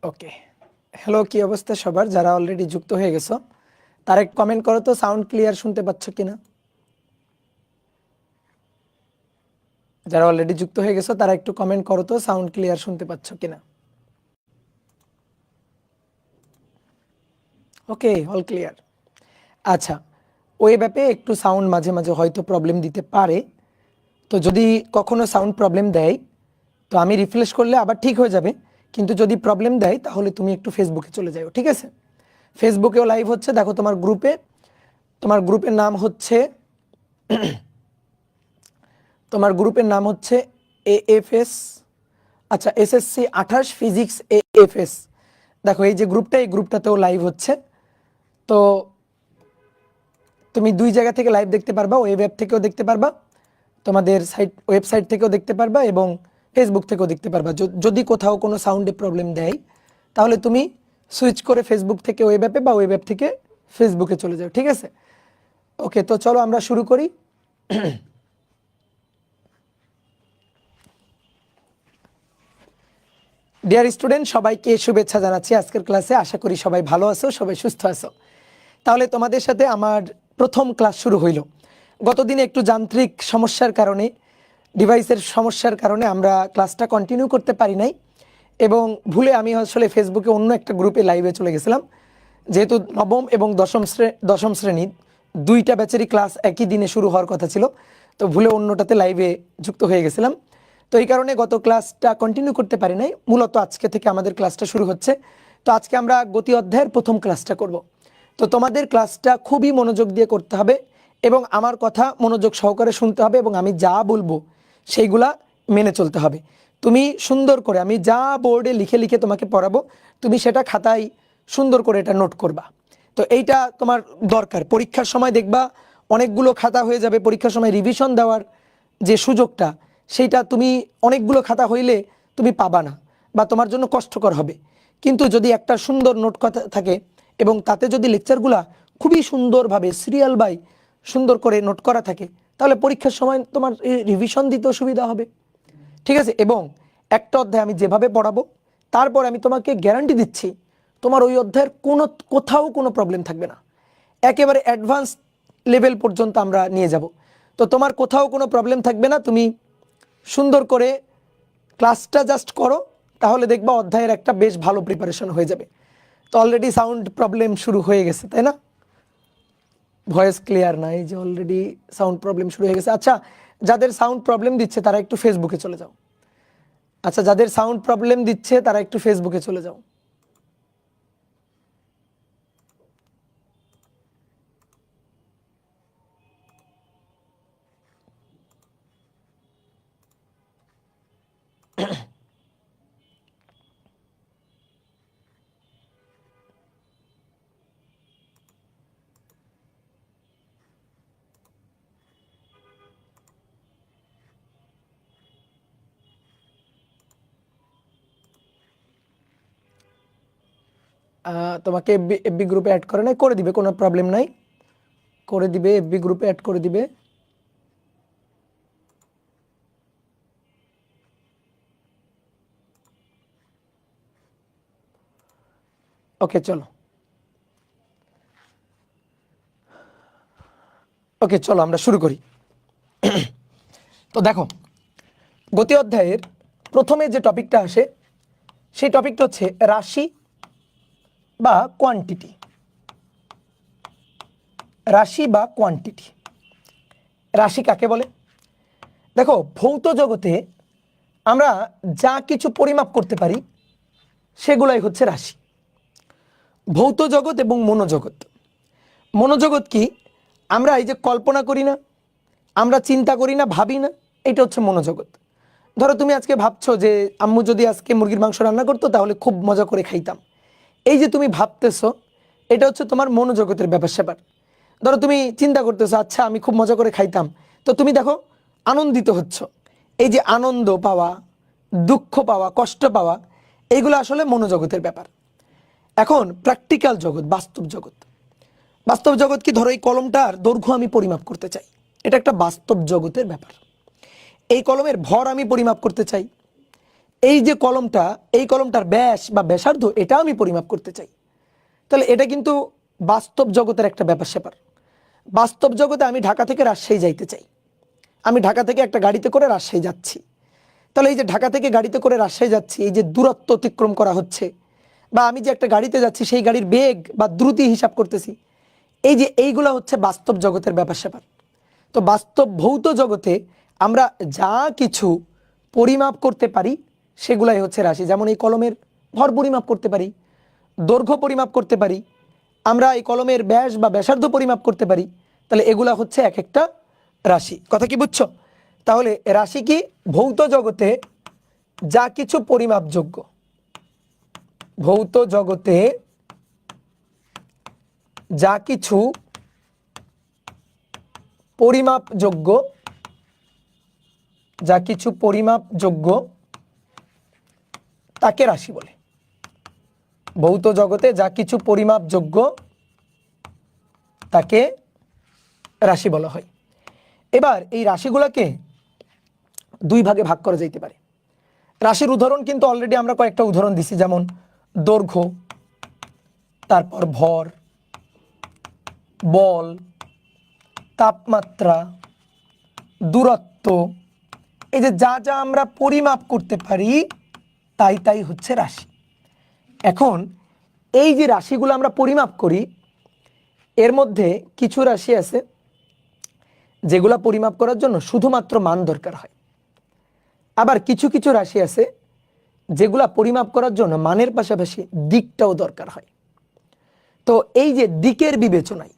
ওকে, hello, কি অবস্থা সবার? যারা অলরেডি যুক্ত হয়ে গেছো তার এক কমেন্ট করো তো, সাউন্ড ক্লিয়ার শুনতে পাচ্ছ কিনা? যারা অলরেডি যুক্ত হয়ে গেছো তারা একটু কমেন্ট করো তো, সাউন্ড ক্লিয়ার শুনতে পাচ্ছ কিনা? ওকে, অল ক্লিয়ার। আচ্ছা, ওয়েব অ্যাপে একটু সাউন্ড মাঝে মাঝে হয়তো প্রবলেম দিতে পারে। তো যদি কখনো সাউন্ড প্রবলেম দেয় তো আমি রিফ্রেশ করলে আবার ঠিক হয়ে যাবে। কিন্তু যদি প্রবলেম দেয় তাহলে তুমি একটু ফেসবুকে চলে যাও, ঠিক আছে? ফেসবুকেও লাইভ হচ্ছে, দেখো তোমার গ্রুপে। তোমার গ্রুপের নাম হচ্ছে তোমার গ্রুপের নাম হচ্ছে এএফএস। আচ্ছা, এসএসসি 28 ফিজিক্স এএফএস। দেখো এই যে গ্রুপটা, এই গ্রুপটাতেও লাইভ হচ্ছে। তো তুমি দুই জায়গা থেকে লাইভ দেখতে পারবা, ওয়েব অ্যাপ থেকেও দেখতে পারবা, তোমাদের ওয়েবসাইট থেকেও দেখতে পারবা এবং ফেসবুক থেকেও দেখতে পারবা। যদি কোথাও কোনো সাউন্ডে প্রবলেম দেয় তাহলে তুমি সুইচ করে ফেসবুক থেকে ওয়েব অ্যাপে বা ওয়েব অ্যাপ থেকে ফেসবুকে চলে যাও, ঠিক আছে? ওকে, তো চলো আমরা শুরু করি। ডিয়ার স্টুডেন্ট, সবাইকে শুভেচ্ছা জানাচ্ছি আজকের ক্লাসে। আশা করি সবাই ভালো আছো, সবাই সুস্থ আছো। তাহলে তোমাদের সাথে আমার প্রথম ক্লাস শুরু হইল। গতদিনে একটু যান্ত্রিক সমস্যার কারণে, ডিভাইসের সমস্যার কারণে আমরা ক্লাসটা কন্টিনিউ করতে পারি নাই এবং ভুলে আমি আসলে ফেসবুকে অন্য একটা গ্রুপে লাইভে চলে গেছিলাম। যেহেতু নবম এবং দশম শ্রেণী দুইটা ব্যাচেরই ক্লাস একই দিনে শুরু হওয়ার কথা ছিল, তো ভুলে অন্যটাতে লাইভে যুক্ত হয়ে গেছিলাম। তো এই কারণে গত ক্লাসটা কন্টিনিউ করতে পারি নাই। মূলত আজকে থেকে আমাদের ক্লাসটা শুরু হচ্ছে। তো আজকে আমরা গতি অধ্যায়ের প্রথম ক্লাসটা করব। তো তোমাদের ক্লাসটা খুবই মনোযোগ দিয়ে করতে হবে এবং আমার কথা মনোযোগ সহকারে শুনতে হবে এবং আমি যা বলবো সেইগুলা মেনে চলতে হবে। তুমি সুন্দর করে, আমি যা বোর্ডে লিখে লিখে তোমাকে পড়াবো, তুমি সেটা খাতায় সুন্দর করে এটা নোট করবা। তো এইটা তোমার দরকার। পরীক্ষার সময় দেখবা অনেকগুলো খাতা হয়ে যাবে, পরীক্ষার সময় রিভিশন দেওয়ার যে সুযোগটা, সেইটা তুমি অনেকগুলো খাতা হইলে তুমি পাবা না বা তোমার জন্য কষ্টকর হবে। কিন্তু যদি একটা সুন্দর নোট কথা থাকে এবং তাতে যদি লেকচারগুলা খুবই সুন্দরভাবে সিরিয়াল বাই সুন্দর করে নোট করা থাকে, তাহলে পরীক্ষার সময় তোমার রিভিশন দিতেও সুবিধা হবে, ঠিক আছে? এবং একটা অধ্যায় আমি যেভাবে পড়াবো, তারপর আমি তোমাকে গ্যারান্টি দিচ্ছি তোমার ওই অধ্যায়ের কোথাও কোনো প্রবলেম থাকবে না। একেবারে অ্যাডভান্স লেভেল পর্যন্ত আমরা নিয়ে যাব। তো তোমার কোথাও কোনো প্রবলেম থাকবে না। তুমি সুন্দর করে ক্লাসটা জাস্ট করো, তাহলে দেখবা অধ্যায়ের একটা বেশ ভালো প্রিপারেশন হয়ে যাবে। তো অলরেডি সাউন্ড প্রবলেম শুরু হয়ে গেছে, তাই না? ভয়েস ক্লিয়ার নাই, যে অলরেডি সাউন্ড প্রবলেম শুরু হয়ে গেছে। আচ্ছা, যাদের সাউন্ড প্রবলেম দিচ্ছে তারা একটু ফেসবুকে চলে যাও। আচ্ছা, যাদের সাউন্ড প্রবলেম দিচ্ছে তারা একটু ফেসবুকে চলে যাও। তোমাকে এফবি গ্রুপে অ্যাড করে নাই, করে দিবে, কোনো প্রবলেম নাই, করে দিবে, এফবি গ্রুপে অ্যাড করে দিবে। ওকে, চলো। ওকে, চলো আমরা শুরু করি। তো দেখো, গতি অধ্যায়ের প্রথমে যে টপিকটা আসে সেই টপিকটা হচ্ছে রাশি বা কোয়ান্টিটি। রাশি বা কোয়ান্টিটি। রাশি কাকে বলে? দেখো, ভৌত জগতে আমরা যা কিছু পরিমাপ করতে পারি সেগুলাই হচ্ছে রাশি। ভৌত জগৎ এবং মনোজগৎ। মনোজগৎ কি? আমরা এই যে কল্পনা করি না, আমরা চিন্তা করি না, ভাবি না, এটা হচ্ছে মনোজগৎ। ধরো তুমি আজকে ভাবছো যে আম্মু যদি আজকে মুরগির মাংস রান্না করতো তাহলে খুব মজা করে খাইতাম। এই যে তুমি ভাবতেছো, এটা হচ্ছে তোমার মনোজগতের ব্যাপার স্যাপার। ধরো তুমি চিন্তা করতেছো, আচ্ছা আমি খুব মজা করে খাইতাম, তো তুমি দেখো আনন্দিত হচ্ছ। এই যে আনন্দ পাওয়া, দুঃখ পাওয়া, কষ্ট পাওয়া, এইগুলো আসলে মনোজগতের ব্যাপার। এখন প্র্যাকটিক্যাল জগৎ, বাস্তব জগৎ। বাস্তব জগৎ কি? ধরো এই কলমটার দৈর্ঘ্য আমি পরিমাপ করতে চাই, এটা একটা বাস্তব জগতের ব্যাপার। এই কলমের ভর আমি পরিমাপ করতে চাই, এই যে কলমটা, এই কলমটার ব্যাস বা ব্যাসার্ধ এটা আমি পরিমাপ করতে চাই, তাহলে এটা কিন্তু বাস্তব জগতের একটা ব্যাপার স্যাপার। বাস্তব জগতে আমি ঢাকা থেকে রাজশাহী যাইতে চাই, আমি ঢাকা থেকে একটা গাড়িতে করে রাজশাহী যাচ্ছি, তাহলে এই যে ঢাকা থেকে গাড়িতে করে রাজশাহী যাচ্ছি, এই যে দূরত্ব অতিক্রম করা হচ্ছে, বা আমি যে একটা গাড়িতে যাচ্ছি সেই গাড়ির বেগ বা দ্রুতি হিসাব করতেছি, এই যে এইগুলা হচ্ছে বাস্তব জগতের ব্যাপার স্যাপার। তো বাস্তব ভৌত জগতে আমরা যা কিছু পরিমাপ করতে পারি সেগুলাই হচ্ছে রাশি। যেমন এই কলমের ভর পরিমাপ করতে পারি, দৈর্ঘ্য পরিমাপ করতে পারি, আমরা এই কলমের ব্যাস বা ব্যাসার্ধ পরিমাপ করতে পারি, তাহলে এগুলা হচ্ছে এক একটা রাশি। কথা কি বুঝছো? তাহলে রাশি কি? ভৌত জগতে যা কিছু পরিমাপযোগ্য, ভৌত জগতে যা কিছু পরিমাপযোগ্য, যা কিছু পরিমাপযোগ্য তাকে রাশি বলে। ভৌত জগতে যা কিছু পরিমাপযোগ্য তাকে রাশি বলা হয়। এবার এই রাশিগুলোকে দুই ভাগে ভাগ করা যাইতে পারে। রাশির উদাহরণ কিন্তু অলরেডি আমরা কয়েকটা উদাহরণ দিছি, যেমন দৈর্ঘ্য, তারপর ভর, বল, তাপমাত্রা, দূরত্ব, এই যে যা যা আমরা পরিমাপ করতে পারি তাই তাই হচ্ছে রাশি। এখন এই যে রাশিগুলো আমরা পরিমাপ করি, এর মধ্যে কিছু রাশি আছে যেগুলা পরিমাপ করার জন্য শুধুমাত্র মান দরকার হয়, আবার কিছু কিছু রাশি আছে যেগুলা পরিমাপ করার জন্য মানের পাশাপাশি দিকটাও দরকার হয়। তো এই যে দিকের বিবেচনায়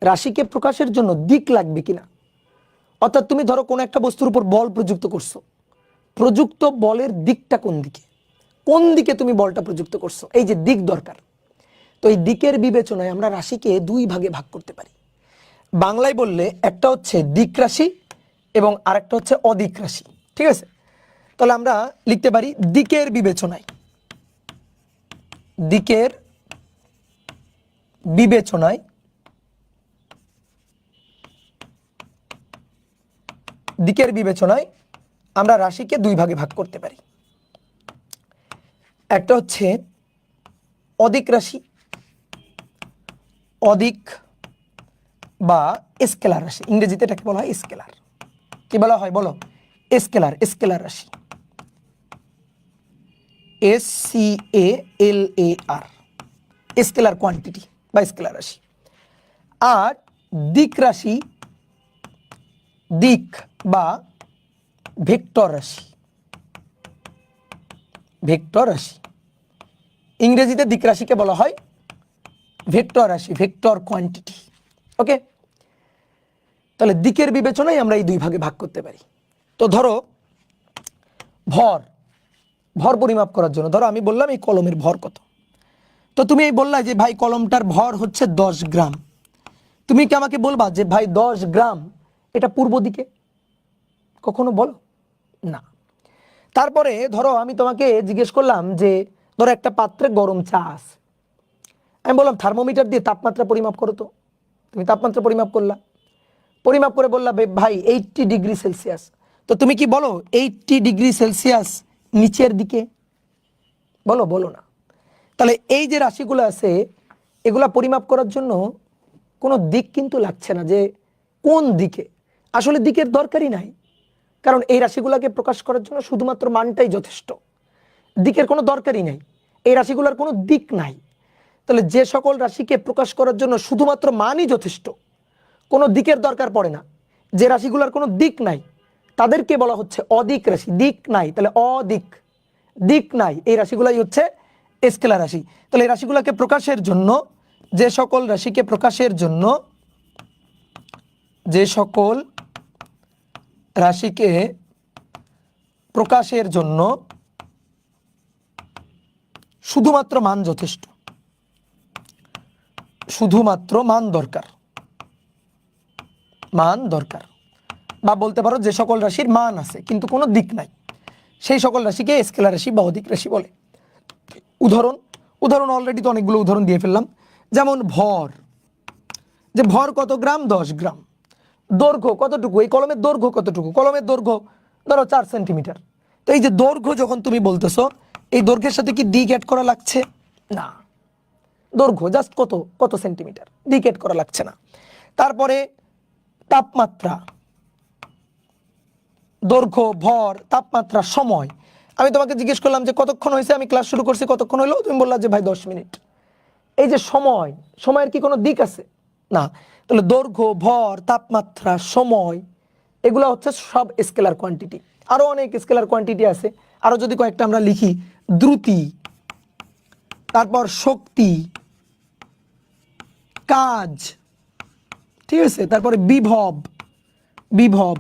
রাশিকে প্রকাশের জন্য দিক লাগবে কিনা, অর্থাৎ তুমি ধরো কোনো একটা বস্তুর উপর বল প্রযুক্ত করছো, প্রযুক্ত বলের দিকটা কোন দিকে, কোন দিকে তুমি বলটা প্রযুক্ত করছো, এই যে দিক দরকার। তো এই দিকের বিবেচনায় আমরা রাশিকে দুই ভাগে ভাগ করতে পারি। বাংলায় বললে একটা হচ্ছে দিক রাশি এবং আরেকটা হচ্ছে অদিক রাশি। ঠিক আছে? তাহলে আমরা লিখতে পারি দিকের বিবেচনায়, দিকের বিবেচনায় দিকের বিবেচনায় আমরা রাশিকে দুই ভাগে ভাগ করতে পারি। একটা হচ্ছে অদিক রাশি, অদিক বা স্কেলার রাশি, ইংরেজিতে এটাকে বলা হয় স্কেলার। কি বলা হয় বলো? স্কেলার, স্কেলার রাশি, SCALAR, স্কেলার কোয়ান্টিটি বা স্কেলার রাশি। আর দিক রাশি, দিক বা ভেক্টর রাশি, ভেক্টর রাশি, ইংরেজিতে দিক রাশিকে বলা হয় ভেক্টর রাশি, ভেক্টর কোয়ান্টিটি। ওকে, তাহলে দিকের বিবেচনায় আমরা এই দুই ভাগে ভাগ করতে পারি। তো ধরো ভর, ভর পরিমাপ করার জন্য ধরো আমি বললাম এই কলমের ভর কত, তো তুমি এই বললা যে ভাই কলমটার ভর হচ্ছে 10 গ্রাম, তুমি কি আমাকে বলবা যে ভাই 10 গ্রাম এটা পূর্ব দিকে? কখনো বলো না। তারপরে ধরো আমি তোমাকে জিজ্ঞেস করলাম যে ধরো একটা পাত্রে গরম চা আছে, আমি বললাম থার্মোমিটার দিয়ে তাপমাত্রা পরিমাপ করো, তো তুমি তাপমাত্রা পরিমাপ করলা, পরিমাপ করে বললা ভাই 80 ডিগ্রি সেলসিয়াস, তো তুমি কি বলো 80 ডিগ্রি সেলসিয়াস নিচের দিকে? বলো? বলো না। তাহলে এই যে রাশিগুলো আছে এগুলা পরিমাপ করার জন্য কোনো দিক কিন্তু লাগছে না, যে কোন দিকে, আসলে দিকের দরকারই নাই, কারণ এই রাশিগুলোকে প্রকাশ করার জন্য শুধুমাত্র মানটাই যথেষ্ট, দিকের কোনো দরকারই নাই, এই রাশিগুলোর কোনো দিক নাই। তাহলে যে সকল রাশিকে প্রকাশ করার জন্য শুধুমাত্র মানই যথেষ্ট, কোনো দিকের দরকার পড়ে না, যে রাশিগুলোর কোনো দিক নাই, তাদেরকে বলা হচ্ছে অদিক রাশি। দিক নাই তাহলে অদিক, দিক নাই, এই রাশিগুলাই হচ্ছে স্কেলার রাশি। তাহলে এই রাশিগুলোকে প্রকাশের জন্য, যে সকল রাশিকে প্রকাশের জন্য, যে সকল রাশিকে প্রকাশের জন্য শুধুমাত্র মান যথেষ্ট, শুধুমাত্র মান দরকার, মান দরকার, বা বলতে পারো যে সকল রাশির মান আছে কিন্তু কোনো দিক নাই, সেই সকল রাশিকে স্কেলার রাশি বা অদিক রাশি বলে। উদাহরণ অলরেডি তো অনেকগুলো উদাহরণ দিয়ে ফেললাম, যেমন ভর, যে ভর কত গ্রাম? 10 গ্রাম। দৈর্ঘ্য কতটুকু? এই কলমের দৈর্ঘ্য কতটুকু? কলমের দৈর্ঘ্য ধরো 4 সেন্টিমিটার, তো এই যে দৈর্ঘ্য যখন তুমি বলতেছো, এই দৈর্ঘ্যের সাথে কি দিক অ্যাড করা লাগছে? না, দৈর্ঘ্য জাস্ট কত কত সেন্টিমিটার, দিক অ্যাড করা লাগছে না। তারপরে তাপমাত্রা, দৈর্ঘ্য, ভর, তাপমাত্রা, সময়। আমি তোমাকে জিজ্ঞেস করলাম যে কতক্ষণ হয়েছে, আমি ক্লাস শুরু করছি, কতক্ষণ হলো? তুমি বললা যে ভাই 10 মিনিট। এই যে সময়, সময়ের কি কোনো দিক আছে? না। তাহলে দৈর্ঘ্য, ভর, তাপমাত্রা, সময়, এগুলো হচ্ছে সব স্কেলার কোয়ান্টিটি। আরো অনেক স্কেলার কোয়ান্টিটি আছে, আরো যদি কয়েকটা আমরা লিখি, দ্রুতি, তারপর শক্তি, কাজ, ঠিক আছে, তারপরে বিভব, বিভব।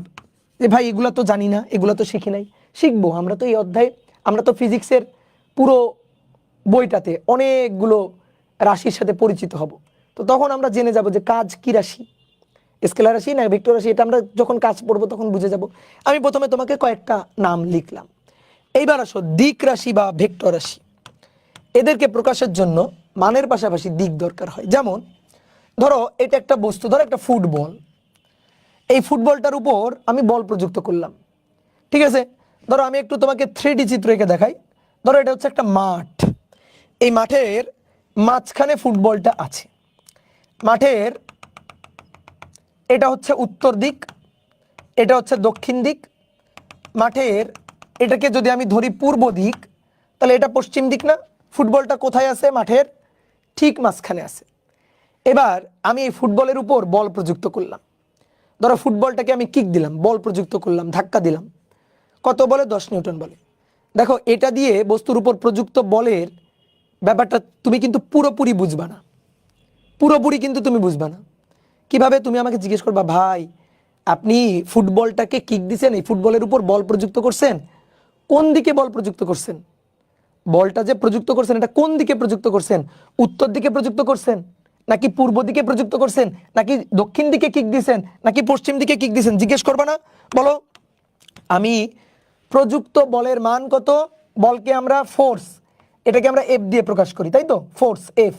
যে ভাই এগুলো তো জানি না, এগুলো তো শিখি নাই, শিখবো আমরা তো এই অধ্যায়ে। আমরা তো ফিজিক্সের পুরো বইটাতে অনেকগুলো রাশির সাথে পরিচিত হব, তো তখন আমরা জেনে যাব যে কাজ কি রাশি, স্কেলার রাশি না ভেক্টর রাশি, এটা আমরা যখন কাজ পড়বো তখন বুঝে যাব। আমি প্রথমে তোমাকে কয়েকটা নাম লিখলাম। এইবার আসো দিক রাশি বা ভেক্টর রাশি। এদেরকে প্রকাশের জন্য মানের পাশাপাশি দিক দরকার হয়। যেমন ধরো এটা একটা বস্তু, ধরো একটা ফুটবল। এই ফুটবলটার উপর আমি বল প্রযুক্ত করলাম, ঠিক আছে। ধরো আমি একটু তোমাকে 3D চিত্র এঁকে দেখাই। ধরো এটা হচ্ছে একটা মাঠ, এই মাঠের মাঝখানে ফুটবলটা আছে। মাঠের এটা হচ্ছে উত্তর দিক, এটা হচ্ছে দক্ষিণ দিক। মাঠের এটাকে যদি আমি ধরি পূর্ব দিক, তাহলে এটা পশ্চিম দিক না? ফুটবলটা কোথায় আছে? মাঠের ঠিক মাঝখানে আছে। এবার আমি এই ফুটবলের উপর বল প্রযুক্ত করলাম। ধরো ফুটবলটাকে আমি কিক দিলাম, বল প্রযুক্ত করলাম, ধাক্কা দিলাম। কত বলে? 10 নিউটন বলে। দেখো এটা দিয়ে বস্তুর উপর প্রযুক্ত বলের ব্যাপারটা তুমি কিন্তু পুরোপুরি বুঝবা না, পুরোপুরি কিন্তু তুমি বুঝবা না। কিভাবে? তুমি আমাকে জিজ্ঞেস করবা, ভাই আপনি ফুটবলটাকে কিক দিছেন, এই ফুটবলের উপর বল প্রযুক্ত করছেন, কোন দিকে বল প্রযুক্ত করছেন? বলটা যে প্রযুক্ত করছেন এটা কোন দিকে প্রযুক্ত করছেন? উত্তর দিকে প্রযুক্ত করছেন, নাকি পূর্ব দিকে প্রযুক্ত করছেন, নাকি দক্ষিণ দিকে কিক দিছেন, নাকি পশ্চিম দিকে কিক দিছেন? জিজ্ঞেস করবা না? বলো। আমি প্রযুক্ত বলের মান কত? বলকে আমরা ফোর্স, এটাকে আমরা এফ দিয়ে প্রকাশ করি, তাই তো? ফোর্স এফ,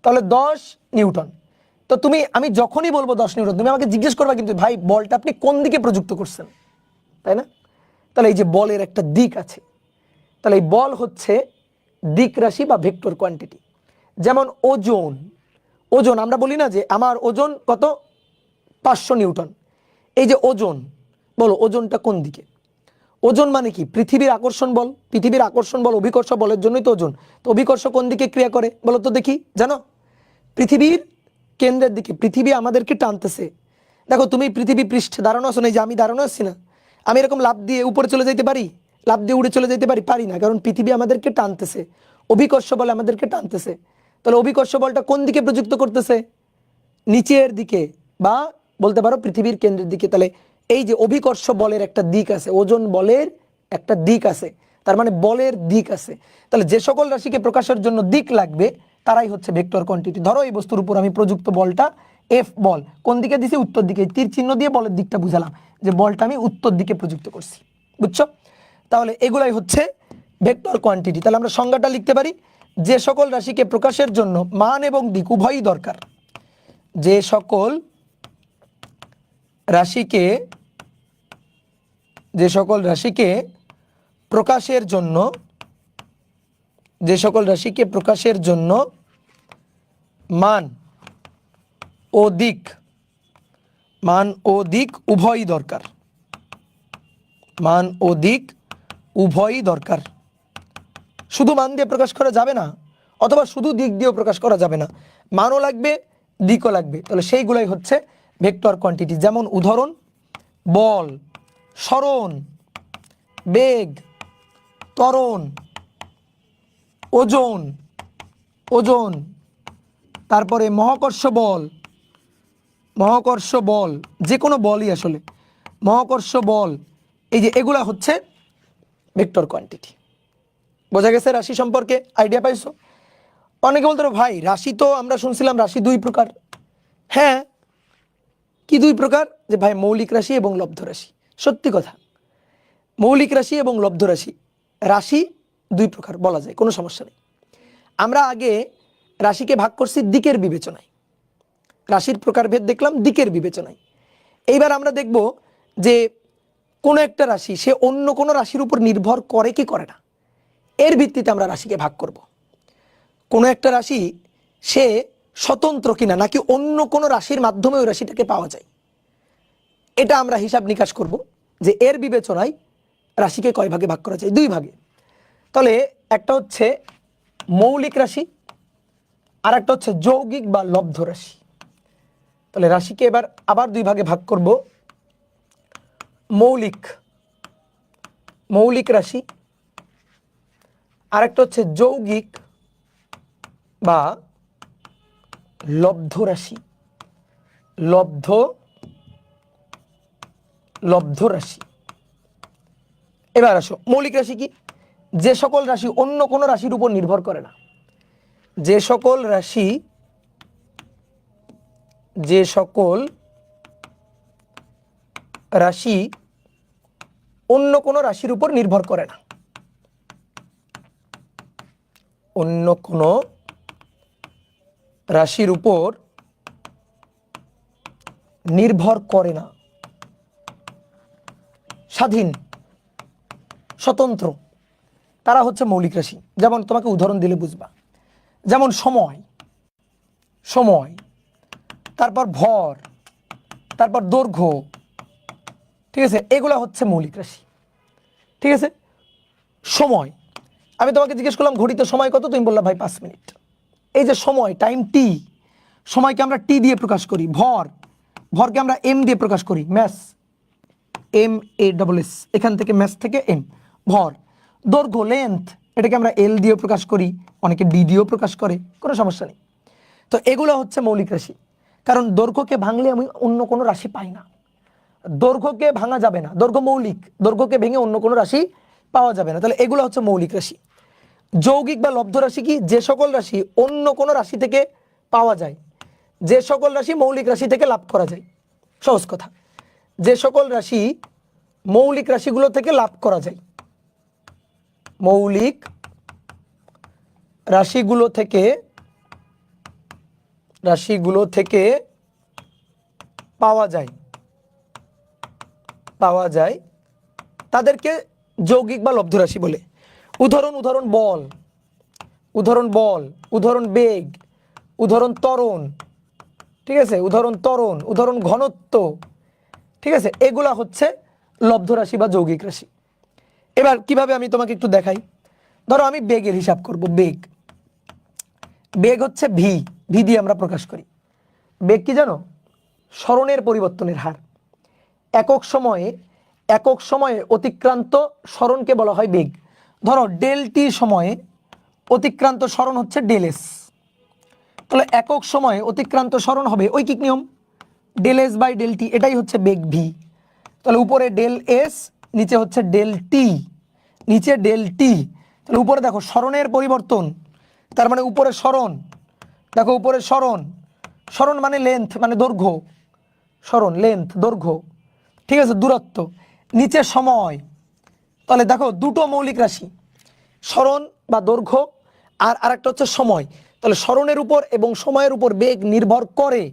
তাহলে 10 নিউটন। তো তুমি, আমি যখনই বলবো 10 নিউটন, তুমি আমাকে জিজ্ঞেস করবা কিন্তু ভাই বলটা আপনি কোন দিকে প্রযুক্ত করছেন, তাই না? তাহলে এই যে বলের একটা দিক আছে, তাহলে এই বল হচ্ছে দিক রাশি বা ভেক্টর কোয়ান্টিটি। যেমন ওজন, ওজন আমরা বলি না যে আমার ওজন কত? 500 নিউটন। এই যে ওজন, বলো ওজনটা কোন দিকে? ওজন মানে কি? পৃথিবীর আকর্ষণ বল, পৃথিবীর আকর্ষণ বল অভিকর্ষ বলের জন্যই তো ওজন। তো অভিকর্ষ কোন দিকে ক্রিয়া করে বলো তো দেখি, জানো? পৃথিবীর কেন্দ্রের দিকে, পৃথিবী আমাদেরকে টানতেছে। দেখো তুমি পৃথিবী পৃষ্ঠে দাঁড়ানো আছো না, এই যে আমি দাঁড়ানো আছি না, আমি এরকম লাফ দিয়ে উপরে চলে যেতে পারি? লাফ দিয়ে উড়ে চলে যেতে পারি? পারি না, কারণ পৃথিবী আমাদেরকে টানতেছে, অভিকর্ষ বলে আমাদেরকে টানতেছে। তাহলে অভিকর্ষ বলটা কোন দিকে প্রযুক্ত করতেছে? নিচের দিকে, বা বলতে পারো পৃথিবীর কেন্দ্রের দিকে। তাহলে এই যে অভিকর্ষ বলের একটা দিক আছে, ওজন বলের একটা দিক আছে, তার মানে বলের দিক আছে। তাহলে যে সকল রাশিকে প্রকাশের জন্য দিক লাগবে তারাই হচ্ছে ভেক্টর কোয়ান্টিটি। ধরো এই বস্তুর উপর আমি প্রযুক্ত বলটা এফ বল কোন দিকে দিছি? উত্তর দিকে। তীর চিহ্ন দিয়ে বলের দিকটা বুঝালাম যে বলটা আমি উত্তর দিকে প্রযুক্ত করছি, বুঝছো? তাহলে এগুলাই হচ্ছে ভেক্টর কোয়ান্টিটি। তাহলে আমরা সংজ্ঞাটা লিখতে পারি, যে সকল রাশিকে প্রকাশের জন্য মান এবং দিক উভয়ই দরকার, যে সকল রাশিকে, যে সকল রাশিকে প্রকাশের জন্য, যে সকল রাশিকে প্রকাশের জন্য মান ও দিক, মান ও দিক উভয়ই দরকার, মান ও দিক উভয়ই দরকার। শুধু মান দিয়ে প্রকাশ করা যাবে না, অথবা শুধু দিক দিয়েও প্রকাশ করা যাবে না, মানও লাগবে দিকও লাগবে। তাহলে সেইগুলাই হচ্ছে ভেক্টর কোয়ান্টিটি। যেমন উদাহরণ, বল, সরণ, বেগ, ত্বরণ, ওজন, ওজন, তারপরে মহাকর্ষ বল, মহাকর্ষ বল, যে কোনো বলই আসলে মহাকর্ষ বল, এই যে এগুলা হচ্ছে ভেক্টর কোয়ান্টিটি। বোঝা গেছে রাশি সম্পর্কে? আইডিয়া পাইছো? অনেকে বলতো ভাই রাশি তো আমরা শুনছিলাম রাশি 2 প্রকার। হ্যাঁ, কি 2 প্রকার? যে ভাই মৌলিক রাশি এবং লব্ধ রাশি। সত্যি কথা, মৌলিক রাশি এবং লব্ধ রাশি, রাশি 2 প্রকার বলা যায়, কোনো সমস্যা নেই। আমরা আগে রাশিকে ভাগ করছি দিকের বিবেচনায়, রাশির প্রকারভেদ দেখলাম দিকের বিবেচনায়। এইবার আমরা দেখব যে কোনো একটা রাশি সে অন্য কোনো রাশির উপর নির্ভর করে কি করে না, এর ভিত্তিতে আমরা রাশিকে ভাগ করব। কোনো একটা রাশি সে স্বতন্ত্র কিনা নাকি অন্য কোনো রাশির মাধ্যমে ওই রাশিটাকে পাওয়া যায়, এটা আমরা হিসাব নিকাশ করব যে এর বিবেচনায় রাশিকে কয় ভাগে ভাগ করা যায়, 2 ভাগে। তাহলে একটা হচ্ছে মৌলিক রাশি আর একটা হচ্ছে যৌগিক বা লব্ধ রাশি। তাহলে রাশিকে এবার আবার 2 ভাগে ভাগ করব, মৌলিক রাশি আর একটা হচ্ছে যৌগিক বা লব্ধ রাশি। লব্ধ রাশি। এবার আসো, মৌলিক রাশি কি? যে সকল রাশি অন্য কোনো রাশির উপর নির্ভর করে না, যে সকল রাশি অন্য কোনো রাশির উপর নির্ভর করে না, অন্য কোনো রাশির উপর নির্ভর করে না, স্বাধীন স্বতন্ত্র, তারা হচ্ছে মৌলিক রাশি। যেমন তোমাকে উদাহরণ দিলে বুঝবা, যেমন সময়, তারপর ভর, তারপর দৈর্ঘ্য, ঠিক আছে, এগুলা হচ্ছে মৌলিক রাশি। ঠিক আছে, সময়, আমি তোমাকে জিজ্ঞেস করলাম ঘড়িতে সময় কত, তুমি বললা ভাই 5 মিনিট। এই যে সময়, টাইম টি, সময়কে আমরা টি দিয়ে প্রকাশ করি। ভরকে আমরা এম দিয়ে প্রকাশ করি, ম্যাস MASS, এখান থেকে ম্যাস থেকে এম, ভর। দৈর্ঘ্য, লেন্থ, এটাকে আমরা এল দিয়ে প্রকাশ করি, অনেকে ডি দিয়েও প্রকাশ করে, কোনো সমস্যা নেই। তো এগুলো হচ্ছে মৌলিক রাশি, কারণ দৈর্ঘ্যকে ভাঙলে আমি অন্য কোনো রাশি পাই না, দৈর্ঘ্যকে ভাঙা যাবে না, দৈর্ঘ্য মৌলিক, দৈর্ঘ্যকে ভেঙে অন্য কোনো রাশি পাওয়া যাবে না। তাহলে এগুলো হচ্ছে মৌলিক রাশি। যৌগিক বা লব্ধ রাশি কি? যে সকল রাশি অন্য কোনো রাশি থেকে পাওয়া যায়, যে সকল রাশি মৌলিক রাশি থেকে লাভ করা যায়। সহজ কথা, যে সকল রাশি মৌলিক রাশিগুলো থেকে লাভ করা যায়, মৌলিক রাশিগুলো থেকে পাওয়া যায় তাদেরকে যৌগিক বা লব্ধ রাশি বলে। উদাহরণ বল, উদাহরণ বেগ, উদাহরণ ত্বরণ, ঠিক আছে, উদাহরণ ঘনত্ব, ঠিক আছে, এগুলা হচ্ছে লব্ধ রাশি বা যৌগিক রাশি। এবার কিভাবে আমি তোমাকে একটু দেখাই। ধরো আমি বেগের হিসাব করব। বেগ হচ্ছে ভি দিয়ে আমরা প্রকাশ করি। বেগ কি জানো? সরণের পরিবর্তনের হার। একক সময়ে অতিক্রান্ত সরণকে বলা হয় বেগ। ধরো ∆t সময়ে অতিক্রান্ত সরণ হচ্ছে ∆s, তাহলে একক সময়ে অতিক্রান্ত সরণ হবে ঐকিক নিয়ম ∆s/∆t, এটাই হচ্ছে বেগ ভি। তাহলে উপরে ∆s, নিচে হচ্ছে ∆t, তাহলে উপরে দেখো সরণের পরিবর্তন, তার মানে উপরে সরণ, দেখো উপরে সরণ মানে লেন্থ, মানে দৈর্ঘ্য, সরণ লেন্থ দৈর্ঘ্য, ঠিক আছে, দূরত্ব। নিচে সময়, তাহলে দেখো দুটো মৌলিক রাশি, সরণ বা দৈর্ঘ্য আর আরেকটা হচ্ছে সময়। তাহলে সরণের উপর এবং সময়ের উপর বেগ নির্ভর করে,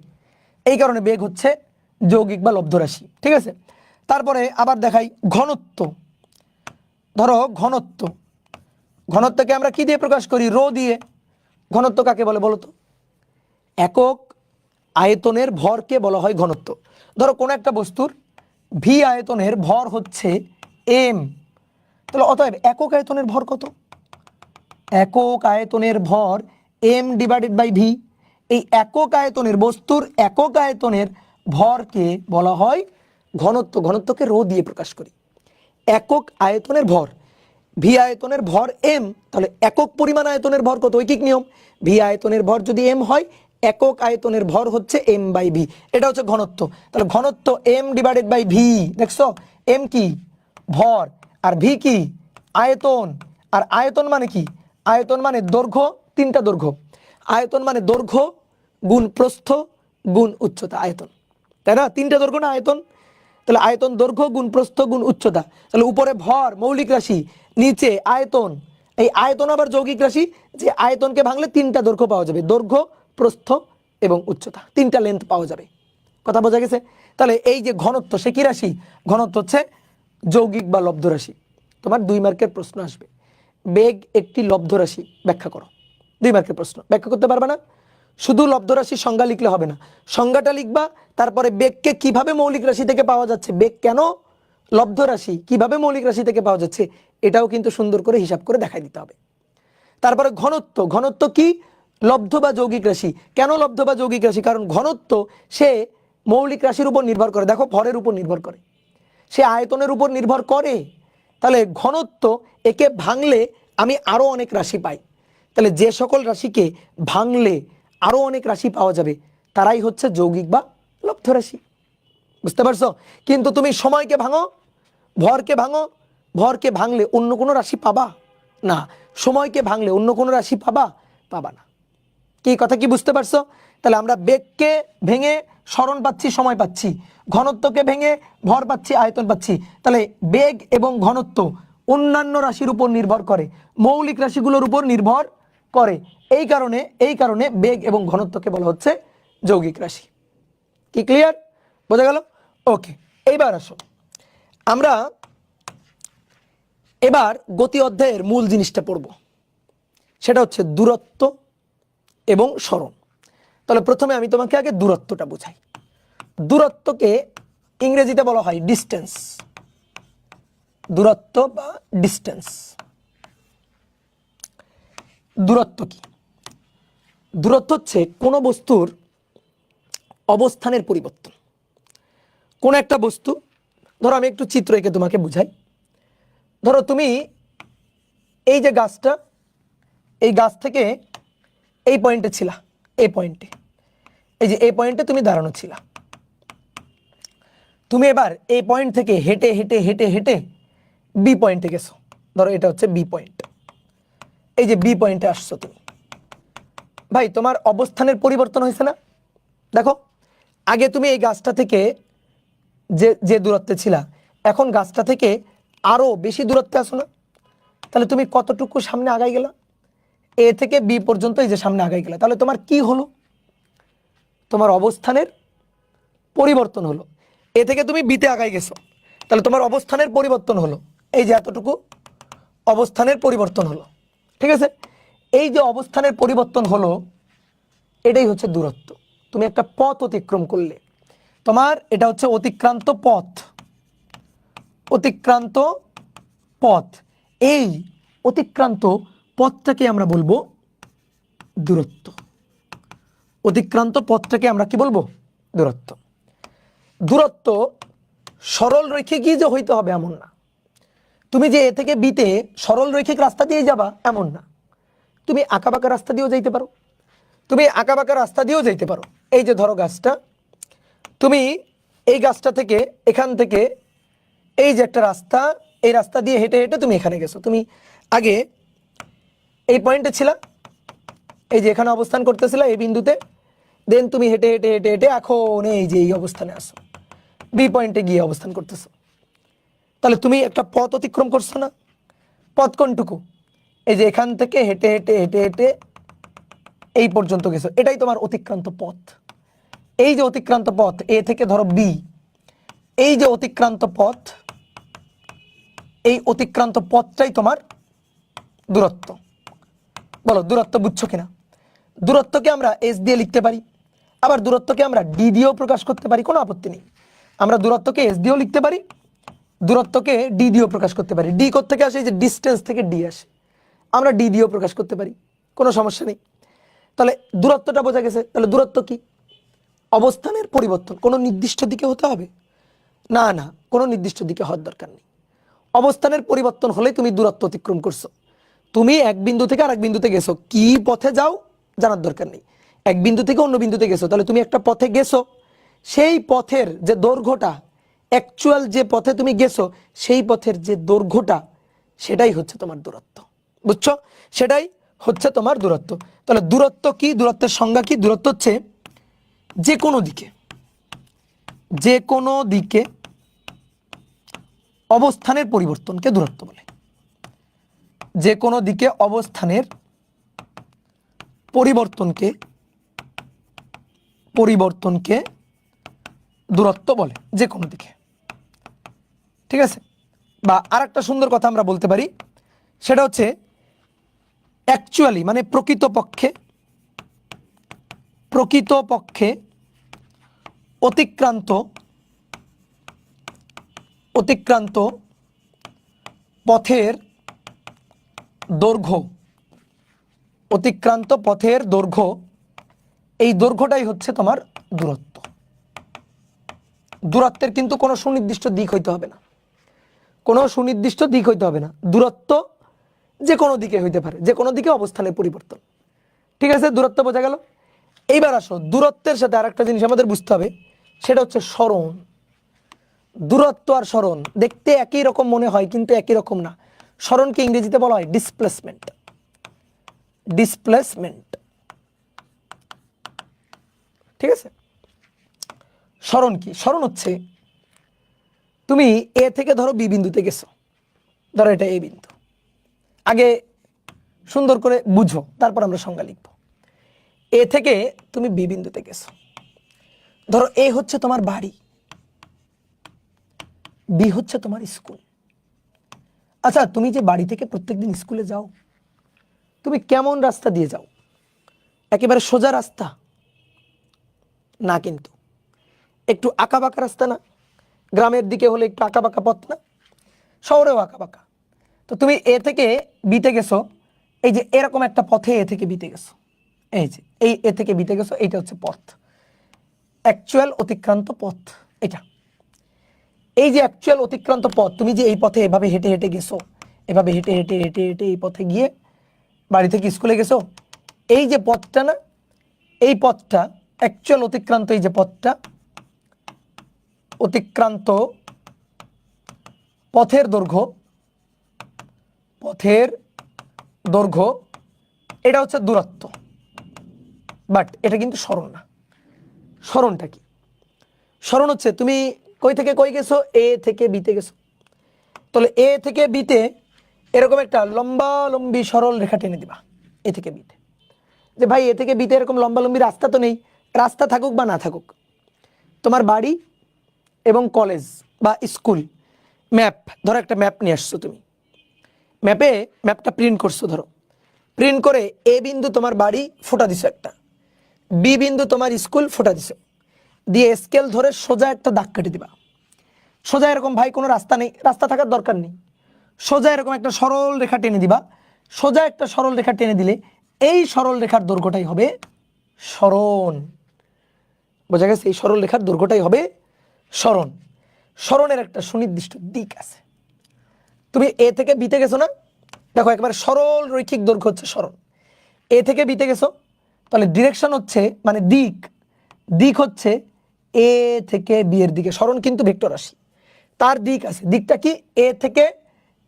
এই কারণে বেগ হচ্ছে যৌগিক বা লব্ধ রাশি। ঠিক আছে, তারপরে আবার দেখাই ঘনত্ব। ধরো ঘনত্বকে আমরা কি দিয়ে প্রকাশ করি? রো দিয়ে। ঘনত্ব কাকে বলে বলো তো? একক আয়তনের ভরকে বলা হয় ঘনত্ব। ধরো কোনো একটা বস্তুর ভি আয়তনের ভর হচ্ছে এম, তাহলে অতএব একক আয়তনের ভর কত? একক আয়তনের ভর m/v। এই একক আয়তনের বস্তুর একক আয়তনের ভরকে বলা হয় ঘনত্ব। ঘনত্বকে রো দিয়ে প্রকাশ করি। একক আয়তনের ভর, ভি আয়তনের ভর m, তাহলে একক পরিমাণ আয়তনের ভর কত? ঐকিক নিয়ম, ভি আয়তনের ভর যদি m হয়, একক আয়তনের ভর হচ্ছে m/v, এটা হচ্ছে ঘনত্ব। তাহলে ঘনত্ব m/v, দেখছো m কি? ভর, আর ভি কি? আয়তন। আর আয়তন মানে কি? আয়তন মানে দৈর্ঘ্য, 3টা দৈর্ঘ্য। আয়তন মানে দৈর্ঘ্য গুণ প্রস্থ গুণ উচ্চতা, আয়তন, তাই না? 3টা দৈর্ঘ্য না আয়তন? তাহলে আয়তন দৈর্ঘ্য গুণ প্রস্থ গুণ উচ্চতা। তাহলে উপরে ভর মৌলিক রাশি, নিচে আয়তন। এই আয়তন আবার যৌগিক রাশি, যে আয়তনকে ভাঙলে 3টা দৈর্ঘ্য পাওয়া যাবে, দৈর্ঘ্য প্রস্থ এবং উচ্চতা, 3টা লেন্থ পাওয়া যাবে। কথা বোঝা গেছে? তাহলে এই যে ঘনত্ব, সে কি রাশি? ঘনত্ব হচ্ছে যৌগিক বা লব্ধ রাশি? তোমার 2 মার্কের প্রশ্ন আসবে। বেগ একটি লব্ধ রাশি, ব্যাখ্যা করো। 2 মার্কের প্রশ্ন, ব্যাখ্যা করতে পারবে না? শুধু লব্ধ রাশির সংজ্ঞা লিখলে হবে না, সংজ্ঞাটা লিখবা, তারপরে বেগকে কিভাবে মৌলিক রাশি থেকে পাওয়া যাচ্ছে, বেগ কেন লব্ধ রাশি, কিভাবে মৌলিক রাশি থেকে পাওয়া যাচ্ছে, এটাও কিন্তু সুন্দর করে হিসাব করে দেখাই দিতে হবে। তারপরে ঘনত্ব, ঘনত্ব কি? লব্ধ বা যৌগিক রাশি। কেন লব্ধ বা যৌগিক রাশি? কারণ ঘনত্ব সে মৌলিক রাশির উপর নির্ভর করে, দেখো ভরের উপর নির্ভর করে, সে আয়তনের উপর নির্ভর করে। তাহলে ঘনত্ব, একে ভাঙলে আমি আরও অনেক রাশি পাই। তাহলে যে সকল রাশিকে ভাঙলে আরও অনেক রাশি পাওয়া যাবে তারাই হচ্ছে যৌগিক বা লব্ধ রাশি। বুঝতে পারছো? কিন্তু তুমি সময়কে ভাঙো, ভরকে ভাঙো, ভরকে ভাঙলে অন্য কোনো রাশি পাবা না, সময়কে ভাঙলে অন্য কোনো রাশি পাবা না। কি কথা কি বুঝতে পারছো? তাহলে আমরা বেগকে ভেঙে স্মরণ পাচ্ছি, সময় পাচ্ছি, ঘনত্বকে ভেঙে ভর পাচ্ছি, আয়তন পাচ্ছি। তাহলে বেগ এবং ঘনত্ব অন্যান্য রাশির উপর নির্ভর করে, মৌলিক রাশিগুলোর উপর নির্ভর করে। এই কারণে বেগ এবং ঘনত্বকে বলা হচ্ছে যৌগিক রাশি। কি ক্লিয়ার? বোঝা গেল? ওকে, এইবার আসো আমরা এবার গতি অধ্যায়ের মূল জিনিসটা পড়ব, সেটা হচ্ছে দূরত্ব এবং সরণ। তাহলে প্রথমে আমি তোমাকে আগে দূরত্বটা বোঝাই। দূরত্বকে ইংরেজিতে বলা হয় ডিস্টেন্স, দূরত্ব বা ডিস্টেন্স। দূরত্ব কি? দূরত্ব হচ্ছে কোনো বস্তুর অবস্থানের পরিবর্তন। কোন একটা বস্তু, ধরো আমি একটু চিত্র এঁকে তোমাকে বুঝাই। ধরো তুমি এই যে গাছটা, এই গাছ থেকে এই পয়েন্টে ছিলা, এই পয়েন্টে, এই যে এই পয়েন্টে তুমি দাঁড়ানো ছিলা। তুমি এবার এই পয়েন্ট থেকে হেঁটে হেঁটে হেঁটে হেঁটে বি পয়েন্টে গেছো। ধরো এটা হচ্ছে বি পয়েন্ট, এই যে বি পয়েন্টে আসছো তুমি। ভাই তোমার অবস্থানের পরিবর্তন হয়েছে না? দেখো, আগে তুমি এই গাছটা থেকে যে দূরত্বে ছিলা, এখন গাছটা থেকে আরো বেশি দূরত্বে আসো না? তাহলে তুমি কতটুকু সামনে আগাই গেলা? এ থেকে বি পর্যন্ত এই যে সামনে আগাই গেলা। তাহলে তোমার কি হলো? তোমার অবস্থানের পরিবর্তন হলো। এ থেকে তুমি বিতে আগাই গেছো, তাহলে তোমার অবস্থানের পরিবর্তন হলো। এই যে এতটুকু অবস্থানের পরিবর্তন হলো, ঠিক আছে? এই যে অবস্থানের পরিবর্তন হলো, এটাই হচ্ছে দূরত্ব। তুমি একটা পথ অতিক্রম করলে, তোমার এটা হচ্ছে অতিক্রান্ত পথ, অতিক্রান্ত পথ। এই অতিক্রান্ত পথটাকে আমরা বলবো দূরত্ব। অতিক্রান্ত পথটাকে আমরা কি বলবো? দূরত্ব। দূরত্ব সরল রৈখিক যে হইতে হবে এমন না। তুমি যে এ থেকে বিতে সরল রৈখিক রাস্তা দিয়ে যাবা এমন না, তুমি আঁকাবাঁকা রাস্তা দিয়েও যাইতে পারো, তুমি আঁকাবাঁকা রাস্তা দিয়েও যাইতে পারো। এই যে ধরো গাছটা, তুমি এই গাছটা থেকে, এখান থেকে এই যে একটা রাস্তা, এই রাস্তা দিয়ে হেঁটে হেঁটে তুমি এখানে গেছো। তুমি আগে এই পয়েন্টে ছিলা, এই যে এখানে অবস্থান করতেছিলা এই বিন্দুতে, দেন তুমি হেঁটে হেঁটে হেঁটে হেঁটে এখন এই যে এই অবস্থানে আসো, বি পয়েন্টে গিয়ে অবস্থান করতেছো। তাহলে তুমি একটা পথ অতিক্রম করছো না? পথ কোনটুকু? এই যে এখান থেকে হেঁটে হেঁটে হেঁটে হেঁটে এই পর্যন্ত গেছো, এটাই তোমার অতিক্রান্ত পথ। এই যে অতিক্রান্ত পথ, এ থেকে ধরো বি, এই যে অতিক্রান্ত পথ, এই অতিক্রান্ত পথটাই তোমার দূরত্ব। বলো দূরত্ব বুঝছো কিনা? দূরত্বকে আমরা এস দিয়ে লিখতে পারি, আবার দূরত্বকে আমরা ডি দিয়েও প্রকাশ করতে পারি, কোনো আপত্তি নেই। আমরা দূরত্বকে এস দিয়েও লিখতে পারি, দূরত্বকে ডি দিয়েও প্রকাশ করতে পারি। ডি কোত্থেকে আসে? এই যে ডিস্টেন্স থেকে ডি আসে, আমরা ডি দিয়েও প্রকাশ করতে পারি, কোনো সমস্যা নেই। তাহলে দূরত্বটা বোঝা গেছে। তাহলে দূরত্ব কি? অবস্থানের পরিবর্তন। কোনো নির্দিষ্ট দিকে হতে হবে না, না, কোনো নির্দিষ্ট দিকে হওয়ার দরকার নেই। অবস্থানের পরিবর্তন হলে তুমি দূরত্ব অতিক্রম করছো। তুমি এক বিন্দু থেকে আরেক বিন্দুতে গেছো, কি পথে যাও জানার দরকার নেই। এক বিন্দু থেকে অন্য বিন্দুতে গেছো, তাহলে তুমি একটা পথে গেছো, সেই পথের যে দৈর্ঘ্যটা, অ্যাকচুয়াল যে পথে তুমি গেছো সেই পথের যে দৈর্ঘ্যটা, সেটাই হচ্ছে তোমার দূরত্ব। বুঝছো? সেটাই হচ্ছে তোমার দূরত্ব। তাহলে দূরত্ব কি? দূরত্বের সংজ্ঞা কি? দূরত্ব হচ্ছে যে কোনো দিকে, যে কোনো দিকে অবস্থানের পরিবর্তনকে দূরত্ব বলে। যে কোনো দিকে অবস্থানের পরিবর্তনকে দূরত্ব বলে, যে কোনো দিকে, ঠিক আছে? বা আরেকটা সুন্দর কথা আমরা বলতে পারি, সেটা হচ্ছে অ্যাকচুয়ালি মানে প্রকৃতপক্ষে অতিক্রান্ত পথের দৈর্ঘ্য, অতিক্রান্ত পথের দৈর্ঘ্য, এই দৈর্ঘ্যটাই হচ্ছে তোমার দূরত্ব। দূরত্বের কিন্তু কোনো সুনির্দিষ্ট দিক হইতে হবে না, কোনো সুনির্দিষ্ট দিক হইতে হবে না। দূরত্ব যে কোনো দিকে হইতে পারে, যে কোনো দিকে অবস্থানের পরিবর্তন। ঠিক আছে, দূরত্ব বোঝা গেল। এইবার আসো, দূরত্বের সাথে আরেকটা জিনিস আমাদের বুঝতে হবে, সেটা হচ্ছে সরণ। দূরত্ব আর সরণ দেখতে একই রকম মনে হয়, কিন্তু একই রকম না। সরণকে ইংরেজিতে বলা হয় ডিসপ্লেসমেন্ট। ঠিক আছে, সরণ কি? সরণ হচ্ছে তুমি এ থেকে ধরো বি বিন্দুতে গেছো, ধরো এটা এ বিন্দু। আগে সুন্দর করে বুঝো, তারপর আমরা সংজ্ঞা লিখব। এ থেকে তুমি বি বিন্দুতে গেছো, ধরো এ হচ্ছে তোমার বাড়ি, বি হচ্ছে তোমার স্কুল। আচ্ছা, তুমি যে বাড়ি থেকে প্রত্যেকদিন স্কুলে যাও, তুমি কেমন রাস্তা দিয়ে যাও? একেবারে সোজা রাস্তা না, কিন্তু একটু আঁকাবাঁকা রাস্তা না? গ্রামের দিকে হলে একটু আঁকাবাঁকা পথ না? শহরেও আঁকাবাঁকা। তো তুমি এ থেকে বিতে গেছো, এই যে এরকম একটা পথে এ থেকে বিতে গেছো, এই যে এই এ থেকে বিতে গেছো, এইটা হচ্ছে পথ, অ্যাকচুয়াল অতিক্রান্ত পথ এটা। এই যে অ্যাকচুয়াল অতিক্রান্ত পথ, তুমি যে এই পথে এভাবে হেঁটে হেঁটে গেছো, এভাবে হেঁটে হেঁটে হেঁটে হেঁটে এই পথে গিয়ে বাড়ি থেকে স্কুলে গেছো, এই যে পথটা না, এই পথটা অ্যাকচুয়াল অতিক্রান্ত, এই যে পথটা অতিক্রান্ত পথের দৈর্ঘ্য, এটা হচ্ছে দূরত্ব। বাট এটা কিন্তু সরণ না। সরণটা কি? সরণ হচ্ছে তুমি কই থেকে কই গেছো, এ থেকে বিতে গেছো, তাহলে এ থেকে বিতে এরকম একটা লম্বি সরল রেখা টেনে দিবা এ থেকে বিতে। যে ভাই এ থেকে বিতে এরকম লম্বি রাস্তা তো নেই, রাস্তা থাকুক বা না থাকুক, তোমার বাড়ি এবং কলেজ বা স্কুল, ম্যাপ, ধরো একটা ম্যাপ নিয়ে আসছো তুমি, ম্যাপটা প্রিন্ট করছো, ধরো প্রিন্ট করে এ বিন্দু তোমার বাড়ি ফোঁটা দিছো একটা, বি বিন্দু তোমার স্কুল ফোঁটা দিছো, দিয়ে স্কেল ধরে সোজা একটা দাগ কেটে দিবা। সোজা এরকম, ভাই কোনো রাস্তা নেই, রাস্তা থাকার দরকার নেই, সোজা এরকম একটা সরল রেখা টেনে দিবা। সোজা একটা সরল রেখা টেনে দিলে এই সরল রেখার দৈর্ঘ্যটাই হবে সরণ। বোঝা গেছে? এই সরল রেখার দৈর্ঘ্যটাই হবে সরণ। সরণের একটা সুনির্দিষ্ট দিক আছে। তুমি এ থেকে বিতে গেছো না, দেখো একেবারে সরল রৈখিক দৈর্ঘ্য হচ্ছে সরণ। এ থেকে বিতে গেছো, তাহলে ডিরেকশন হচ্ছে মানে দিক হচ্ছে এ থেকে বি এর দিকে। সরণ কিন্তু ভেক্টর রাশি, তার দিক আছে। দিকটা কি? এ থেকে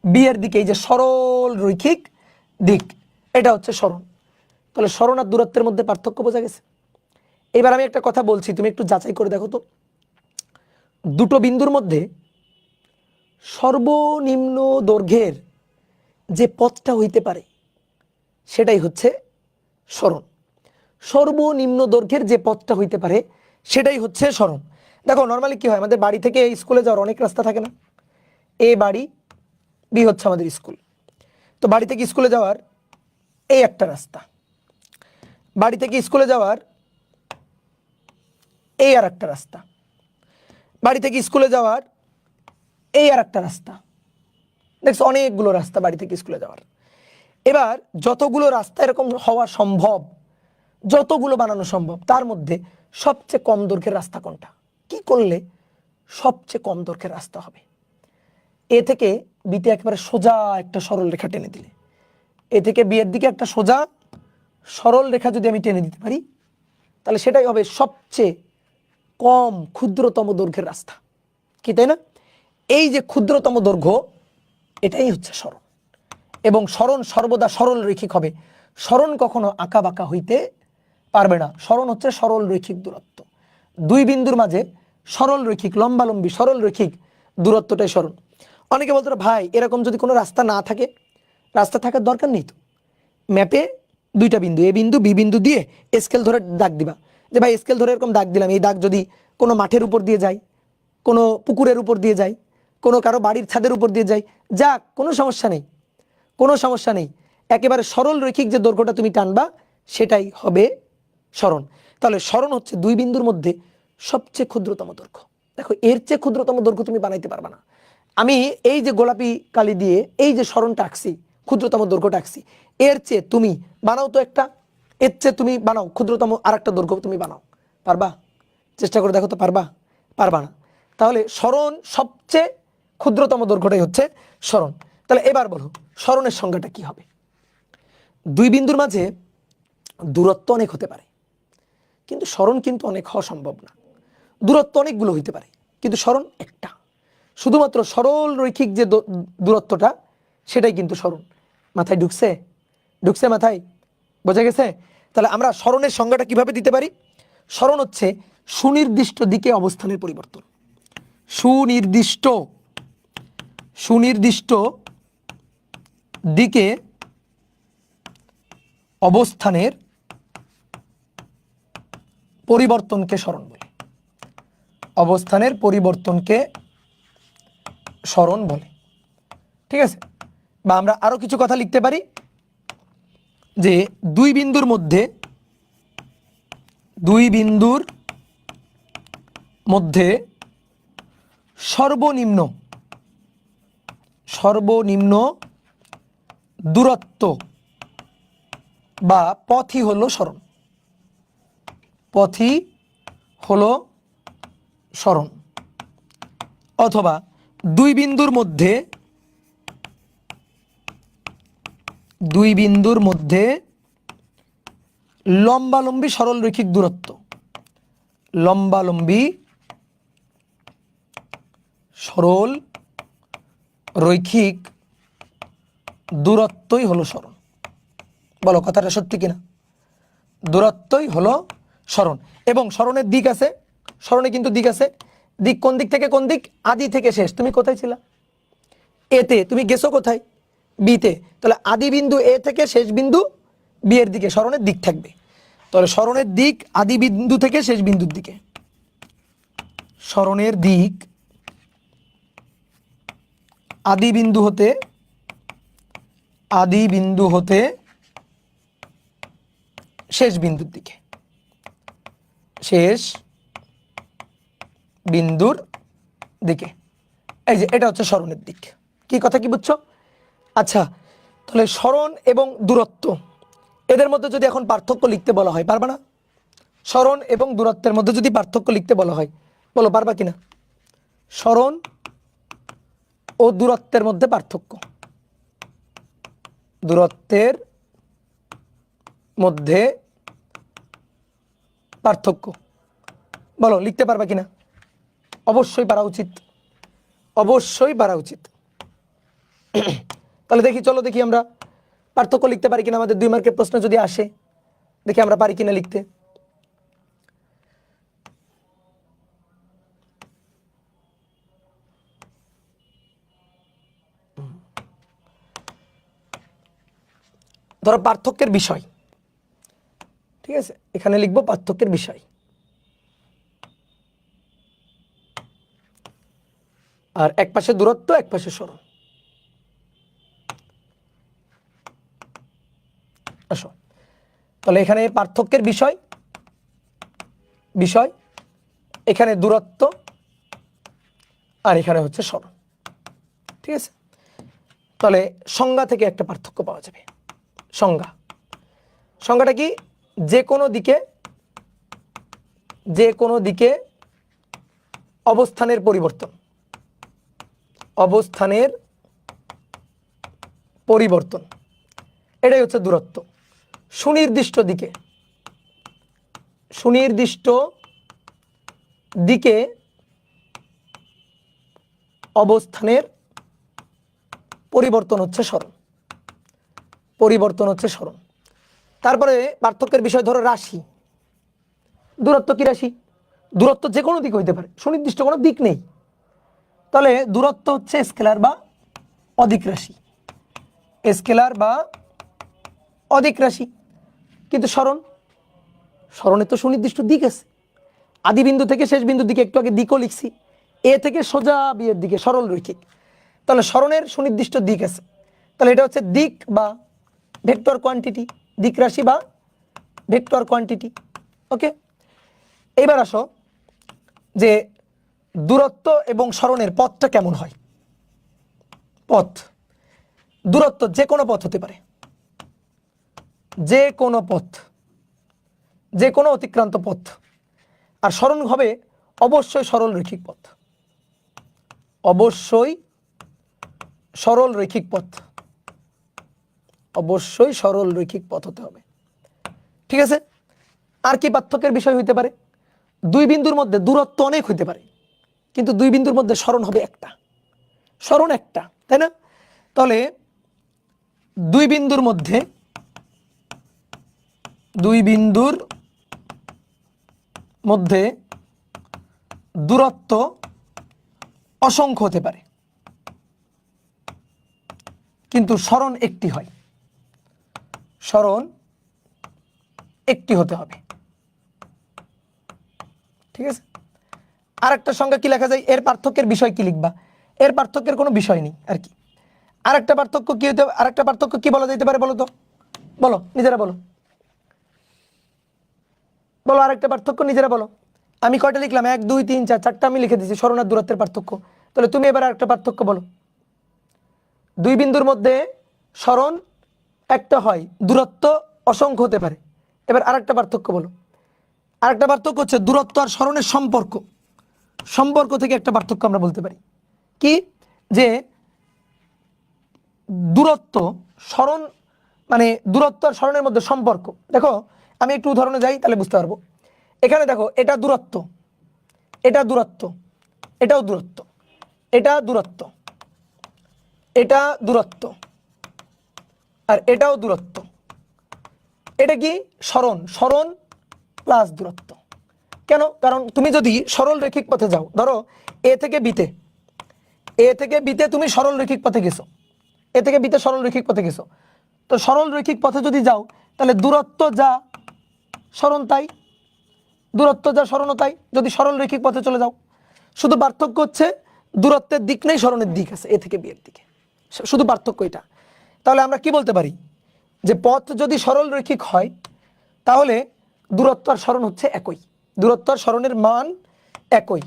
বি এর দিকে, এই যে সরল রৈখিক দিক, এটা হচ্ছে সরণ। তাহলে সরণ আর দূরত্বের মধ্যে পার্থক্য বোঝা গেছে। এবার আমি একটা কথা বলছি, তুমি একটু যাচাই করে দেখো তো, দুটো বিন্দুর মধ্যে সর্বনিম্ন দৈর্ঘ্যের যে পথটা হইতে পারে সেটাই হচ্ছে সরণ। সর্বনিম্ন দৈর্ঘ্যের যে পথটা হইতে পারে সেটাই হচ্ছে সরণ। দেখো নর্মালি কি হয়, আমাদের বাড়ি থেকে স্কুলে যাওয়ার অনেক রাস্তা থাকে না? এ বাড়ি, বি হচ্ছে আমাদের স্কুল। তো বাড়ি থেকে স্কুলে যাওয়ার এই একটা রাস্তা, বাড়ি থেকে স্কুলে যাওয়ার এই আর একটা রাস্তা, বাড়ি থেকে স্কুলে যাওয়ার এই আর একটা রাস্তা। দেখছো অনেকগুলো রাস্তা বাড়ি থেকে স্কুলে যাওয়ার। এবার যতগুলো রাস্তা এরকম হওয়া সম্ভব, যতগুলো বানানো সম্ভব, তার মধ্যে সবচেয়ে কম দৈর্ঘ্যের রাস্তা কোনটা? কি করলে সবচেয়ে কম দৈর্ঘ্যের রাস্তা হবে? এ থেকে বিতে একেবারে সোজা একটা সরল রেখা টেনে দিলে, এ থেকে বি এর দিকে একটা সোজা সরল রেখা যদি আমি টেনে দিতে পারি, তাহলে সেটাই হবে সবচেয়ে কম ক্ষুদ্রতম দৈর্ঘ্যের রাস্তা। কি তাই না? এই যে ক্ষুদ্রতম দৈর্ঘ্য, এটাই হচ্ছে সরণ। এবং সরণ সর্বদা সরল রৈখিক হবে। সরণ কখনো আঁকা বাঁকা হইতে পারবে না। সরণ হচ্ছে সরল রৈখিক দূরত্ব। দুই বিন্দুর মাঝে সরল রৈখিক, লম্বালম্বি সরল রৈখিক দূরত্বটাই সরণ। অনেকে বলতো ভাই এরকম যদি কোনো রাস্তা না থাকে, রাস্তা থাকার দরকার নেই তো, ম্যাপে দুইটা বিন্দু এ বিন্দু বি বিন্দু দিয়ে স্কেল ধরে দাগ দিবা। যে ভাই স্কেল ধরে এরকম দাগ দিলাম, এই দাগ যদি কোনো মাঠের উপর দিয়ে যায়, কোনো পুকুরের উপর দিয়ে যায়, কোনো কারো বাড়ির ছাদের উপর দিয়ে যাই, যাক, কোনো সমস্যা নেই, কোনো সমস্যা নেই। একেবারে সরল রৈখিক যে দৈর্ঘ্যটা তুমি টানবা সেটাই হবে সরণ। তাহলে সরণ হচ্ছে দুই বিন্দুর মধ্যে সবচেয়ে ক্ষুদ্রতম দৈর্ঘ্য। দেখো, এর চেয়ে ক্ষুদ্রতম দৈর্ঘ্য তুমি বানাইতে পারবা না। আমি এই যে গোলাপি কালি দিয়ে এই যে সরণটা আঁকছি, ক্ষুদ্রতম দৈর্ঘ্যটা আঁকছি, এর চেয়ে তুমি বানাও তো একটা, এর চেয়ে তুমি বানাও ক্ষুদ্রতম আর একটা দৈর্ঘ্য তুমি বানাও, পারবা? চেষ্টা করে দেখো তো, পারবা? পারবা না। তাহলে সরণ সবচেয়ে ক্ষুদ্রতম দৈর্ঘ্যটাই হচ্ছে সরণ। তাহলে এবার বলো সরণের সংজ্ঞাটা কি হবে? দুই বিন্দুর মাঝে দূরত্ব অনেক হতে পারে, কিন্তু সরণ কিন্তু অনেক হওয়া সম্ভব না। দূরত্ব অনেকগুলো হইতে পারে, কিন্তু সরণ একটা। শুধুমাত্র সরল রৈখিক যে দূরত্বটা সেটাই কিন্তু সরণ। মাথায় ঢুকছে? ঢুকছে মাথায়? বোঝা গেছে? তাহলে আমরা সরণের সংজ্ঞাটা কিভাবে দিতে পারি? সরণ হচ্ছে সুনির্দিষ্ট দিকে অবস্থানের পরিবর্তন। সুনির্দিষ্ট দিকে অবস্থানের পরিবর্তনকে সরণ বলে। অবস্থানের পরিবর্তনকে সরণ বলে। ঠিক আছে? বা আমরা আরো কিছু কথা লিখতে পারি যে দুই বিন্দুর মধ্যে সর্বনিম্ন দূরত্ব বা পথই হলো সরণ। পথই হলো সরণ। অথবা দুই বিন্দুর মধ্যে লম্বালম্বী সরল রৈখিক দূরত্ব। লম্বালম্বী সরল রৈখিক দূরত্বই হলো সরণ। বলো কথাটা সত্যি কিনা? দূরত্বই হলো সরণ। এবং সরণের দিক আছে, সরণে কিন্তু দিক আছে। দিক কোন দিক থেকে কোন দিক? আদি থেকে শেষ। তুমি কোথায় ছিলা? এতে। তুমি গেছো কোথায়? বিতে। তাহলে আদি বিন্দু এ থেকে শেষ বিন্দু বি এর দিকে সরণের দিক থাকবে। তাহলে সরণের দিক আদি বিন্দু থেকে শেষ বিন্দুর দিকে। সরণের দিক আদি বিন্দু হতে শেষ বিন্দুর দিকে। শেষ বিন্দুর দিকে। এই যে এটা হচ্ছে সরণের দিক। কি কথা কি বুঝছো? আচ্ছা, তাহলে সরণ এবং দূরত্ব এদের মধ্যে যদি এখন পার্থক্য লিখতে বলা হয়, পারবা না? সরণ এবং দূরত্বের মধ্যে যদি পার্থক্য লিখতে বলা হয়, বলো পারবা কিনা? সরণ ও দূরত্বের মধ্যে পার্থক্য। দূরত্বের মধ্যে পার্থক্য, বলো লিখতে পারবা কিনা? অবশ্যই পারা উচিত, অবশ্যই পারা উচিত। তাহলে দেখি, চলো দেখি আমরা পার্থক্য লিখতে পারি কিনা। আমাদের 2 মার্কের প্রশ্ন যদি আসে, দেখি আমরা পারি কিনা লিখতে। ধরো পার্থক্যের বিষয়, ঠিক আছে, এখানে লিখবো পার্থক্যের বিষয়। আর এক পাশে দূরত্ব, এক পাশে সরণ। আসো, তাহলে এখানে পার্থক্যের বিষয়, এখানে দূরত্ব, আর এখানে হচ্ছে সরণ। ঠিক আছে? তাহলে সংজ্ঞা থেকে একটা পার্থক্য পাওয়া যাবে। সংজ্ঞাটা কি? যে কোনো দিকে অবস্থানের পরিবর্তন, এটাই হচ্ছে দূরত্ব। সুনির্দিষ্ট দিকে অবস্থানের পরিবর্তন হচ্ছে সরণ। তারপরে পার্থক্যের বিষয়, ধরো রাশি। দূরত্ব কি রাশি? দূরত্ব যে কোনো দিক হইতে পারে, সুনির্দিষ্ট কোনো দিক নেই। তাহলে দূরত্ব হচ্ছে স্কেলার বা অদিক রাশি। স্কেলার বা অদিক রাশি। কিন্তু সরণে তো সুনির্দিষ্ট দিক আছে। আদি বিন্দু থেকে শেষ বিন্দুর দিকে, একটু আগে দিকও লিখছি। এ থেকে সোজা বিয়ের দিকে সরল রৈখিক, তাহলে সরণের সুনির্দিষ্ট দিক আছে, তাহলে এটা হচ্ছে দিক বা ভেক্টর কোয়ান্টিটি, দিক রাশি বা ভেক্টর কোয়ান্টিটি। ওকে, এইবার আসো যে দূরত্ব এবং সরণের পথটা কেমন হয়। পথ, দূরত্ব যে কোনো পথ হতে পারে, যে কোনো পথ, যে কোনো অতিক্রান্ত পথ, আর সরণ হবে অবশ্যই সরল রৈখিক পথ, অবশ্যই সরল রৈখিক পথ, অবশ্যই সরল রৈখিক পথ হতে হবে। ঠিক আছে, আর কি পার্থক্যের বিষয় হইতে পারে? দুই বিন্দুর মধ্যে দূরত্ব অনেক হইতে পারে, কিন্তু দুই বিন্দুর মধ্যে সরণ হবে একটা, সরণ একটা, তাই না? তাহলে দুই বিন্দুর মধ্যে, দুই বিন্দুর মধ্যে দূরত্ব অসংখ্য হতে পারে, কিন্তু সরণ একটি হয়, সরণ একটি হতে হবে। ঠিক আছে, আর একটা সংজ্ঞা কি লেখা যায়? এর পার্থক্যের বিষয় কি লিখবা? এর পার্থক্যের কোনো বিষয় নেই আর কি। আরেকটা পার্থক্য কি হতে, আরেকটা পার্থক্য কি বলা যেতে পারে বলো তো, বলো নিজেরা বলো, বলো আরেকটা পার্থক্য নিজেরা বলো। আমি কয়টা লিখলাম? 1 2 3 4, চারটা আমি লিখে দিয়েছি সরণ আর দূরত্বের পার্থক্য। তাহলে তুমি এবার আরেকটা পার্থক্য বলো। দুই বিন্দুর মধ্যে সরণ একটা হয়, দূরত্ব অসংখ্য হতে পারে। এবার আরেকটা পার্থক্য বলো। আরেকটা পার্থক্য হচ্ছে দূরত্ব আর সরণের সম্পর্ক, সম্পর্ক থেকে একটা পার্থক্য আমরা বলতে পারি কি, যে দূরত্ব সরণ, মানে দূরত্ব আর সরণের মধ্যে সম্পর্ক। দেখো আমি একটু উদাহরণে যাই, তাহলে বুঝতে পারবো। এখানে দেখো, এটা দূরত্ব, এটা দূরত্ব, এটাও দূরত্ব, এটা দূরত্ব, এটা দূরত্ব, আর এটাও দূরত্ব। এটা কি? সরণ, সরণ প্লাস দূরত্ব। কেন? কারণ তুমি যদি সরল রৈখিক পথে যাও, ধরো এ থেকে বিতে, এ থেকে বিতে তুমি সরল রৈখিক পথে গেছো, এ থেকে বিতে সরল রৈখিক পথে গেছো, তো সরল রৈখিক পথে যদি যাও তাহলে দূরত্ব যা সরণ তাই, দূরত্ব যা সরণও তাই যদি সরল রৈখিক পথে চলে যাও। শুধু পার্থক্য হচ্ছে দূরত্বের দিক নেই, সরণের দিক আছে এ থেকে বিয়ের দিকে, শুধু পার্থক্য এটা। তাহলে আমরা কি বলতে পারি যে পথ যদি সরল রৈখিক হয় তাহলে দূরত্ব আর সরণ হচ্ছে একই, দূরত্ব আর সরণের মান একই।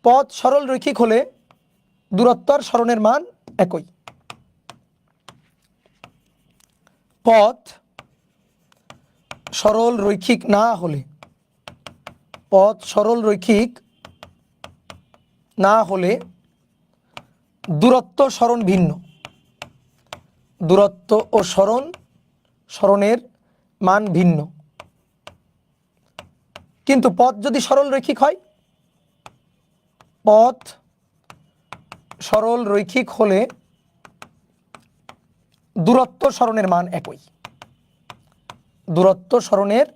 পথ সরল রৈখিক হলে দূরত্ব আর সরণের মান একই। পথ সরল রৈখিক না হলে, পথ সরল রৈখিক না হলে দূরত্ব সরণ ভিন্ন, দূরত্ব ও সরণ, সরণের মান ভিন্ন। কিন্তু পথ যদি সরল রৈখিক হয়, পথ সরল রৈখিক হলে দূরত্ব সরণের মান একই, দূরত্ব সরণের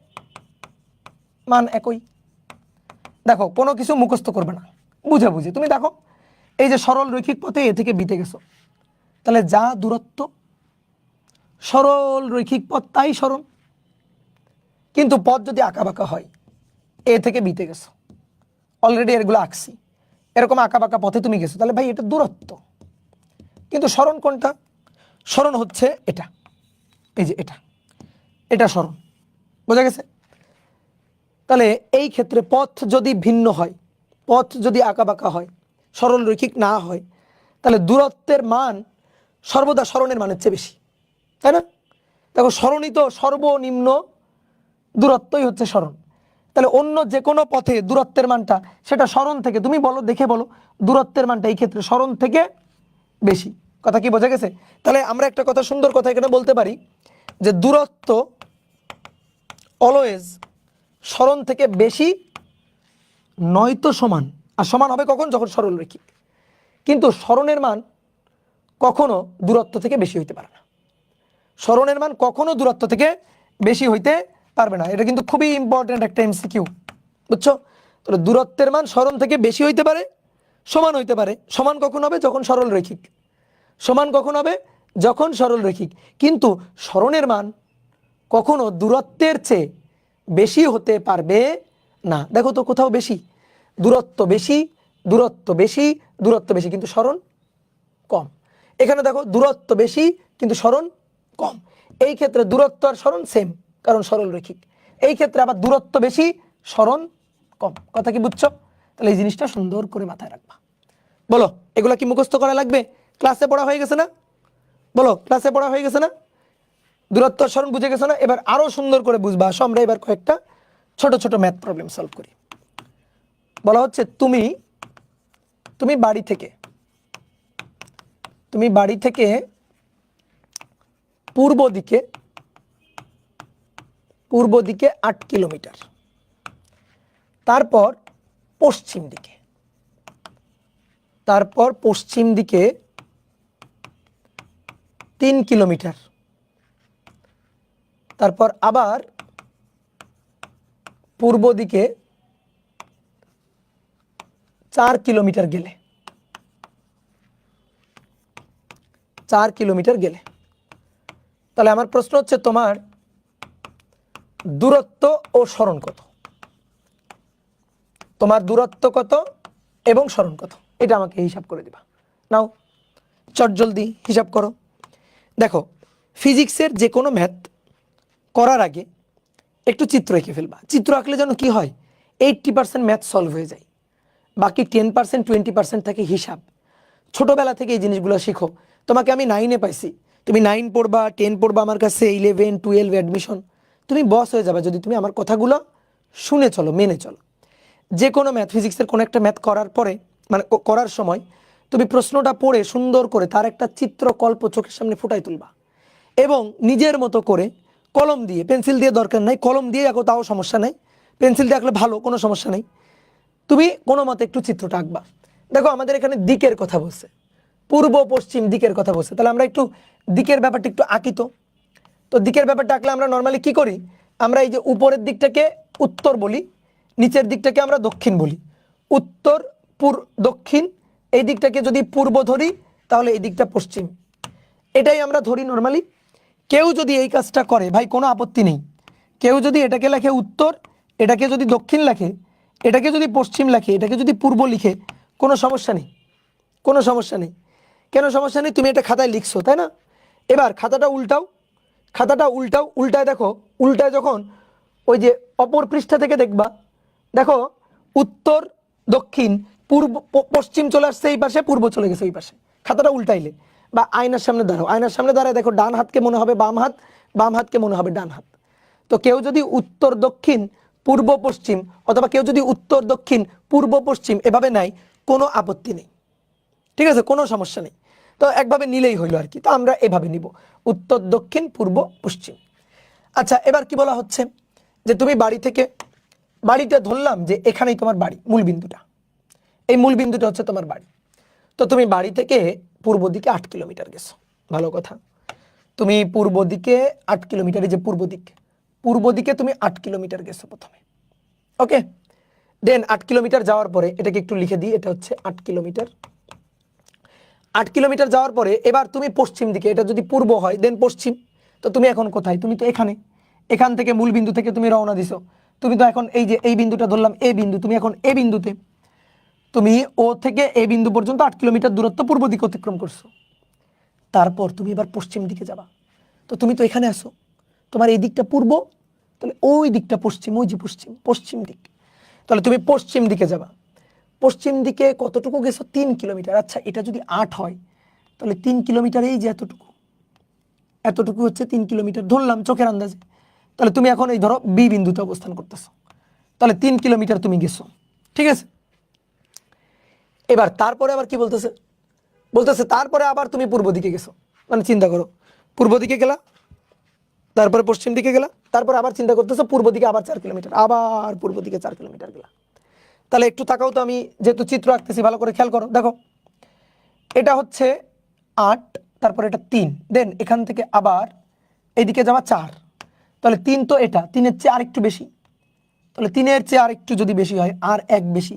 মান একই। দেখো কোনো কিছু মুখস্থ করবে না, বুঝে বুঝে তুমি দেখো, এই যে সরল রৈখিক পথে এ থেকে বিতে গেছো, তাহলে যা দূরত্ব সরল রৈখিক পথ তাই সরণ। কিন্তু পথ যদি আঁকা বাঁকা হয়, এ থেকে বিতে গেছো, অলরেডি এগুলো আঁকছি, এরকম আঁকা বাঁকা পথে তুমি গেছো, তাহলে ভাই এটা দূরত্ব। কিন্তু সরণ কোনটা? সরণ হচ্ছে এটা, এই যে এটা, এটা সরণ। বোঝা গেছে? তাহলে এই ক্ষেত্রে পথ যদি ভিন্ন হয়, পথ যদি আঁকা বাঁকা হয়, সরল রৈখিক না হয়, তাহলে দূরত্বের মান সর্বদা সরণের মানের চেয়ে বেশি, তাই না? দেখো সরণিত সর্বনিম্ন দূরত্বই হচ্ছে সরণ। তাহলে অন্য যে কোনো পথে দূরত্বের মানটা, সেটা সরণ থেকে, তুমি বলো, দেখে বলো, দূরত্বের মানটা এই ক্ষেত্রে সরণ থেকে বেশি। কথা কি বোঝা গেছে? তাহলে আমরা একটা কথা, সুন্দর কথা এখানে বলতে পারি যে দূরত্ব অলওয়েজ সরণ থেকে বেশি নয়তো সমান। আর সমান হবে কখন? যখন সরল রৈখিক। কিন্তু সরণের মান কখনো দূরত্ব থেকে বেশি হইতে পারে না, সরণের মান কখনো দূরত্ব থেকে বেশি হইতে পারবে না। এটা কিন্তু খুবই ইম্পর্টেন্ট একটা এমসিকিউ, বুঝছো? তাহলে দূরত্বের মান সরণ থেকে বেশি হইতে পারে, সমান হইতে পারে। সমান কখন হবে? যখন সরল রৈখিক। সমান কখন হবে? যখন সরল রৈখিক। কিন্তু সরণের মান কখনো দূরত্বের চেয়ে বেশি হতে পারবে না। দেখো তো কোথাও বেশি, দূরত্ব বেশি, দূরত্ব বেশি কিন্তু সরণ কম। এখানে দেখো দূরত্ব বেশি কিন্তু সরণ কম। এই ক্ষেত্রে দূরত্ব আর সরণ সেম, কারণ সরল রৈখিক। এই ক্ষেত্রে আবার দূরত্ব বেশি সরণ কম। কথা কি বুঝছো? তাহলে এই জিনিসটা সুন্দর করে মাথায় রাখবা। বলো, এগুলা কি মুখস্থ করা লাগবে? ক্লাসে পড়া হয়ে গেছে না? বলো, ক্লাসে পড়া হয়ে গেছে না? দূরত্ব আর সরণ বুঝে গেছো না? এবার আরো সুন্দর করে বুঝবা। আসো আমরা এবার কয়েকটা ছোট ছোট ম্যাথ প্রবলেম সলভ করি। বলা হচ্ছে তুমি বাড়ি থেকে পূর্ব দিকে 8 কিলোমিটার, তারপর পশ্চিম দিকে 3 কিলোমিটার, তারপর আবার পূর্ব দিকে 4 কিলোমিটার গেলে, তাহলে আমার প্রশ্ন হচ্ছে তোমার দূরত্ব ও সরণ কত? তোমার দূরত্ব কত এবং সরণ কত, এটা আমাকে হিসাব করে দিবা। নাও চটজলদি হিসাব করো। দেখো, ফিজিক্সের যে কোনো ম্যাথ করার আগে একটু চিত্র এঁকে ফেলবা। চিত্র আঁকলে যেন কি হয়, 80% ম্যাথ সলভ হয়ে যায়, বাকি 10% 20% থাকে হিসাব। ছোটবেলা থেকে এই জিনিসগুলো শিখো। তোমাকে আমি 9-এ পাইছি, তুমি 9 পড়বা, 10 পড়বা, আমার কাছে 11 12 অ্যাডমিশন, তুমি বস হয়ে যাবে যদি তুমি আমার কথাগুলো শুনে চলো, মেনে চলো। যে কোনো ম্যাথ, ফিজিক্সের কোনো একটা ম্যাথ করার পরে, মানে করার সময় তুমি প্রশ্নটা পড়ে সুন্দর করে তার একটা চিত্রকল্প চোখের সামনে ফুটাই তুলবা, এবং নিজের মতো করে কলম দিয়ে, পেন্সিল দিয়ে দরকার নাই, কলম দিয়ে আঁকো তাও সমস্যা নেই, পেন্সিল দিয়ে আঁকলে ভালো, কোনো সমস্যা নেই। তুমি কোনো মতে একটু চিত্রটা আঁকবা। দেখো আমাদের এখানে দিকের কথা বলছে, পূর্ব পশ্চিম দিকের কথা বলছে, তাহলে আমরা একটু দিকের ব্যাপারটা একটু আঁকি। তো দিকের ব্যাপারটা আঁকলে আমরা নর্মালি কি করি, আমরা এই যে উপরের দিকটাকে উত্তর বলি, নিচের দিকটাকে আমরা দক্ষিণ বলি। উত্তর দক্ষিণ, এই দিকটাকে যদি পূর্ব ধরি তাহলে এই দিকটা পশ্চিম, এটাই আমরা ধরি নর্মালি। কেউ যদি এই কাজটা করে ভাই কোনো আপত্তি নেই, কেউ যদি এটাকে লেখে উত্তর, এটাকে যদি দক্ষিণ লেখে, এটাকে যদি পশ্চিম লেখে, এটাকে যদি পূর্ব লিখে, কোনো সমস্যা নেই, কোনো সমস্যা নেই। কেন সমস্যা নেই? তুমি এটা খাতায় লিখছো, তাই না? এবার খাতাটা উল্টায় দেখো, উল্টায় যখন ওই যে অপর পৃষ্ঠা থেকে দেখবা, দেখো উত্তর দক্ষিণ পূর্ব পশ্চিম চলে আসছে এই পাশে, পূর্ব চলে গেছে ওই পাশে। খাতাটা উল্টাইলে, বা আয়নার সামনে দাঁড়াও, আয়নার সামনে দাঁড়ায় দেখো ডান হাতকে মনে হবে বাম হাত, বাম হাতকে মনে হবে ডান হাত। তো কেউ যদি উত্তর দক্ষিণ পূর্ব পশ্চিম, অথবা কেউ যদি উত্তর দক্ষিণ পূর্ব পশ্চিম এভাবে নেয়, কোনো আপত্তি নেই, ঠিক আছে, কোনো সমস্যা নেই। তো একভাবে নিলেই হইলো আর কি। তো আমরা এভাবে নিব, উত্তর দক্ষিণ পূর্ব পশ্চিম। আচ্ছা, এবার কি বলা হচ্ছে যে তুমি বাড়িটা ধরলাম যে এখানেই তোমার বাড়ি, মূল বিন্দুটা, এই মূল বিন্দুটা হচ্ছে তোমার বাড়ি। তো তুমি বাড়ি থেকে পূর্ব দিকে 8 কিলোমিটার গেছো, ভালো কথা। তুমি পূর্ব দিকে 8 কিলোমিটার, এই যে পূর্ব দিকে তুমি 8 কিলোমিটার গেছো প্রথমে, ওকে। দেন 8 কিলোমিটার যাওয়ার পরে, এটাকে একটু লিখে দিই, এটা হচ্ছে 8 কিলোমিটার। 8 কিলোমিটার যাওয়ার পরে এবার তুমি পশ্চিম দিকে, এটা যদি পূর্ব হয় দেন পশ্চিম, তো তুমি এখন কোথায়? তুমি তো এখান থেকে মূল বিন্দু থেকে তুমি রওনা দিছো, তুমি তো এখন এই যে এই বিন্দুটা ধরলাম এ বিন্দু, তুমি এখন এ বিন্দুতে, তুমি ও থেকে এ বিন্দু পর্যন্ত 8 কিলোমিটার দূরত্ব পূর্ব দিকে অতিক্রম করছো। তারপর তুমি এবার পশ্চিম দিকে যাবা, তো তুমি তো এখানে আসো, তোমার এই দিকটা পূর্ব, তাহলে ওই দিকটা পশ্চিম, ওই যে পশ্চিম দিক, তাহলে তুমি পশ্চিম দিকে যাবা। পশ্চিম দিকে কতটুকু গেছো? 3 কিলোমিটার। আচ্ছা, এটা যদি 8 হয় তাহলে 3 কিলোমিটার এই যে এতটুকু হচ্ছে 3 কিলোমিটার ধরলাম চোখের আন্দাজে। তাহলে তুমি এখন এই ধরো বি বিন্দুতে অবস্থান করতেছো, তাহলে 3 কিলোমিটার তুমি গেছো, ঠিক আছে। এবার তারপরে আবার কি বলতেছে তারপরে আবার তুমি পূর্ব দিকে গেছো, মানে চিন্তা করো, পূর্ব দিকে গেলা, তারপরে পশ্চিম দিকে গেলা, তারপর আবার চিন্তা করতেছো পূর্ব দিকে আবার 4 কিলোমিটার, আবার পূর্ব দিকে 4 কিলোমিটার গেলা। তাহলে একটু তাকাও তো, আমি যেহেতু চিত্র আঁকতেছি ভালো করে খেয়াল করো। দেখো এটা হচ্ছে 8, তারপর এটা 3, দেন এখান থেকে আবার এইদিকে যাওয়া 4, তাহলে 3 তো এটা 3-এর চেয়ে আর একটু বেশি, তাহলে 3-এর চেয়ে আর একটু যদি বেশি হয়, আর এক বেশি,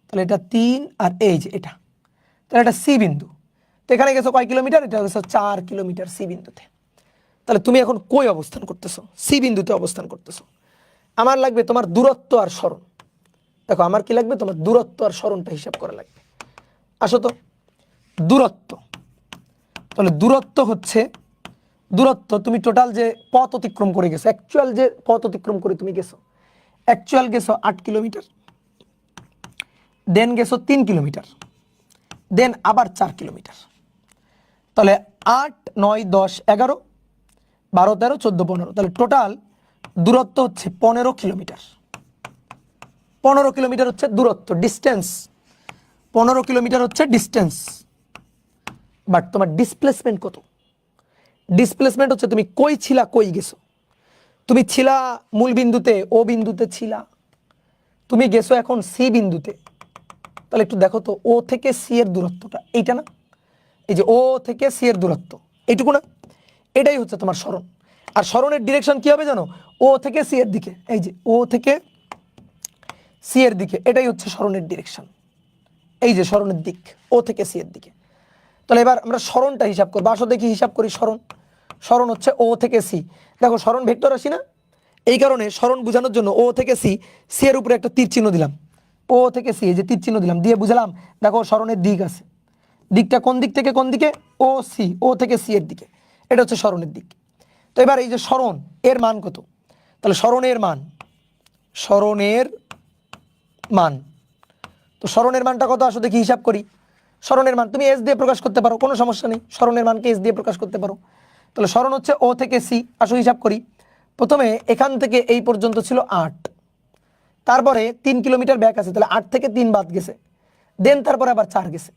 তাহলে এটা 3, আর এই যে এটা, তাহলে এটা সি বিন্দু। তো এখানে গেছো কয় কিলোমিটার? এটা গেছো 4 কিলোমিটার সি বিন্দুতে। তাহলে তুমি এখন কই অবস্থান করতেছো? সি বিন্দুতে অবস্থান করতেছো। আমার লাগবে তোমার দূরত্ব আর সরণ। দেখো আমার কি লাগবে, তোমার দূরত্ব আর সরণটা হিসাব করা লাগবে। আসো তো, দূরত্ব, তাহলে দূরত্ব হচ্ছে, দূরত্ব তুমি টোটাল যে পথ অতিক্রম করে গেছো, অ্যাকচুয়াল যে পথ অতিক্রম করে তুমি গেছো, অ্যাকচুয়াল গেছো 8 কিলোমিটার, দেন গেছো 3 কিলোমিটার, দেন আবার 4 কিলোমিটার। তাহলে 8, 9, 10, 11, 12, 13, 14, 15, তাহলে টোটাল দূরত্ব হচ্ছে 15 কিলোমিটার। 15 কিলোমিটার হচ্ছে দূরত্ব, ডিস্টেন্স। 15 কিলোমিটার হচ্ছে ডিস্টেন্স। বাট তোমার ডিসপ্লেসমেন্ট কত? ডিসপ্লেসমেন্ট হচ্ছে তুমি কই ছিলা, কই গেছো। তুমি ছিলা মূল বিন্দুতে, ও বিন্দুতে ছিলা, তুমি গেছো এখন সি বিন্দুতে। তাহলে একটু দেখো তো, ও থেকে সি এর দূরত্বটা এইটা না, এই যে ও থেকে সি এর দূরত্ব এইটুকু না, এটাই হচ্ছে তোমার সরণ। আর সরণের ডিরেকশন কি হবে জানো, ও থেকে সি এর দিকে, এই যে ও থেকে সি এর দিকে, এটাই হচ্ছে সরণের ডিরেকশন। এই যে সরণের দিক ও থেকে সি এর দিকে। তাহলে এবার আমরা সরণটা হিসাব করবো, আসো দেখি হিসাব করি। সরণ, সরণ হচ্ছে ও থেকে সি। দেখো সরণ ভেক্টর রাশি না, এই কারণে সরণ বোঝানোর জন্য ও থেকে সি, সি এর উপরে একটা তীর চিহ্ন দিলাম, ও থেকে সি, এই যে তীর চিহ্ন দিলাম, দিয়ে বুঝলাম দেখো সরণের দিক আছে, দিকটা কোন দিক থেকে কোন দিকে, ও সি, ও থেকে সি এর দিকে, এটা হচ্ছে সরণের দিক। তো এবার এই যে সরণ, এর মান কত, তাহলে সরণের মান, সরণের মান, তো সরণের মানটা কত আসো দেখি হিসাব করি। সরণের মান তুমি এস দিয়ে প্রকাশ করতে পারো, কোনো সমস্যা নেই, সরণের মানকে এস দিয়ে প্রকাশ করতে পারো। তাহলে সরণ হচ্ছে ও থেকে সি, আসো হিসাব করি। প্রথমে এখান থেকে এই পর্যন্ত ছিল 8, তারপরে 3 কিলোমিটার ব্যাক আছে, তাহলে 8 থেকে 3 বাদ গেছে, দেন তারপরে আবার 4 গেছে,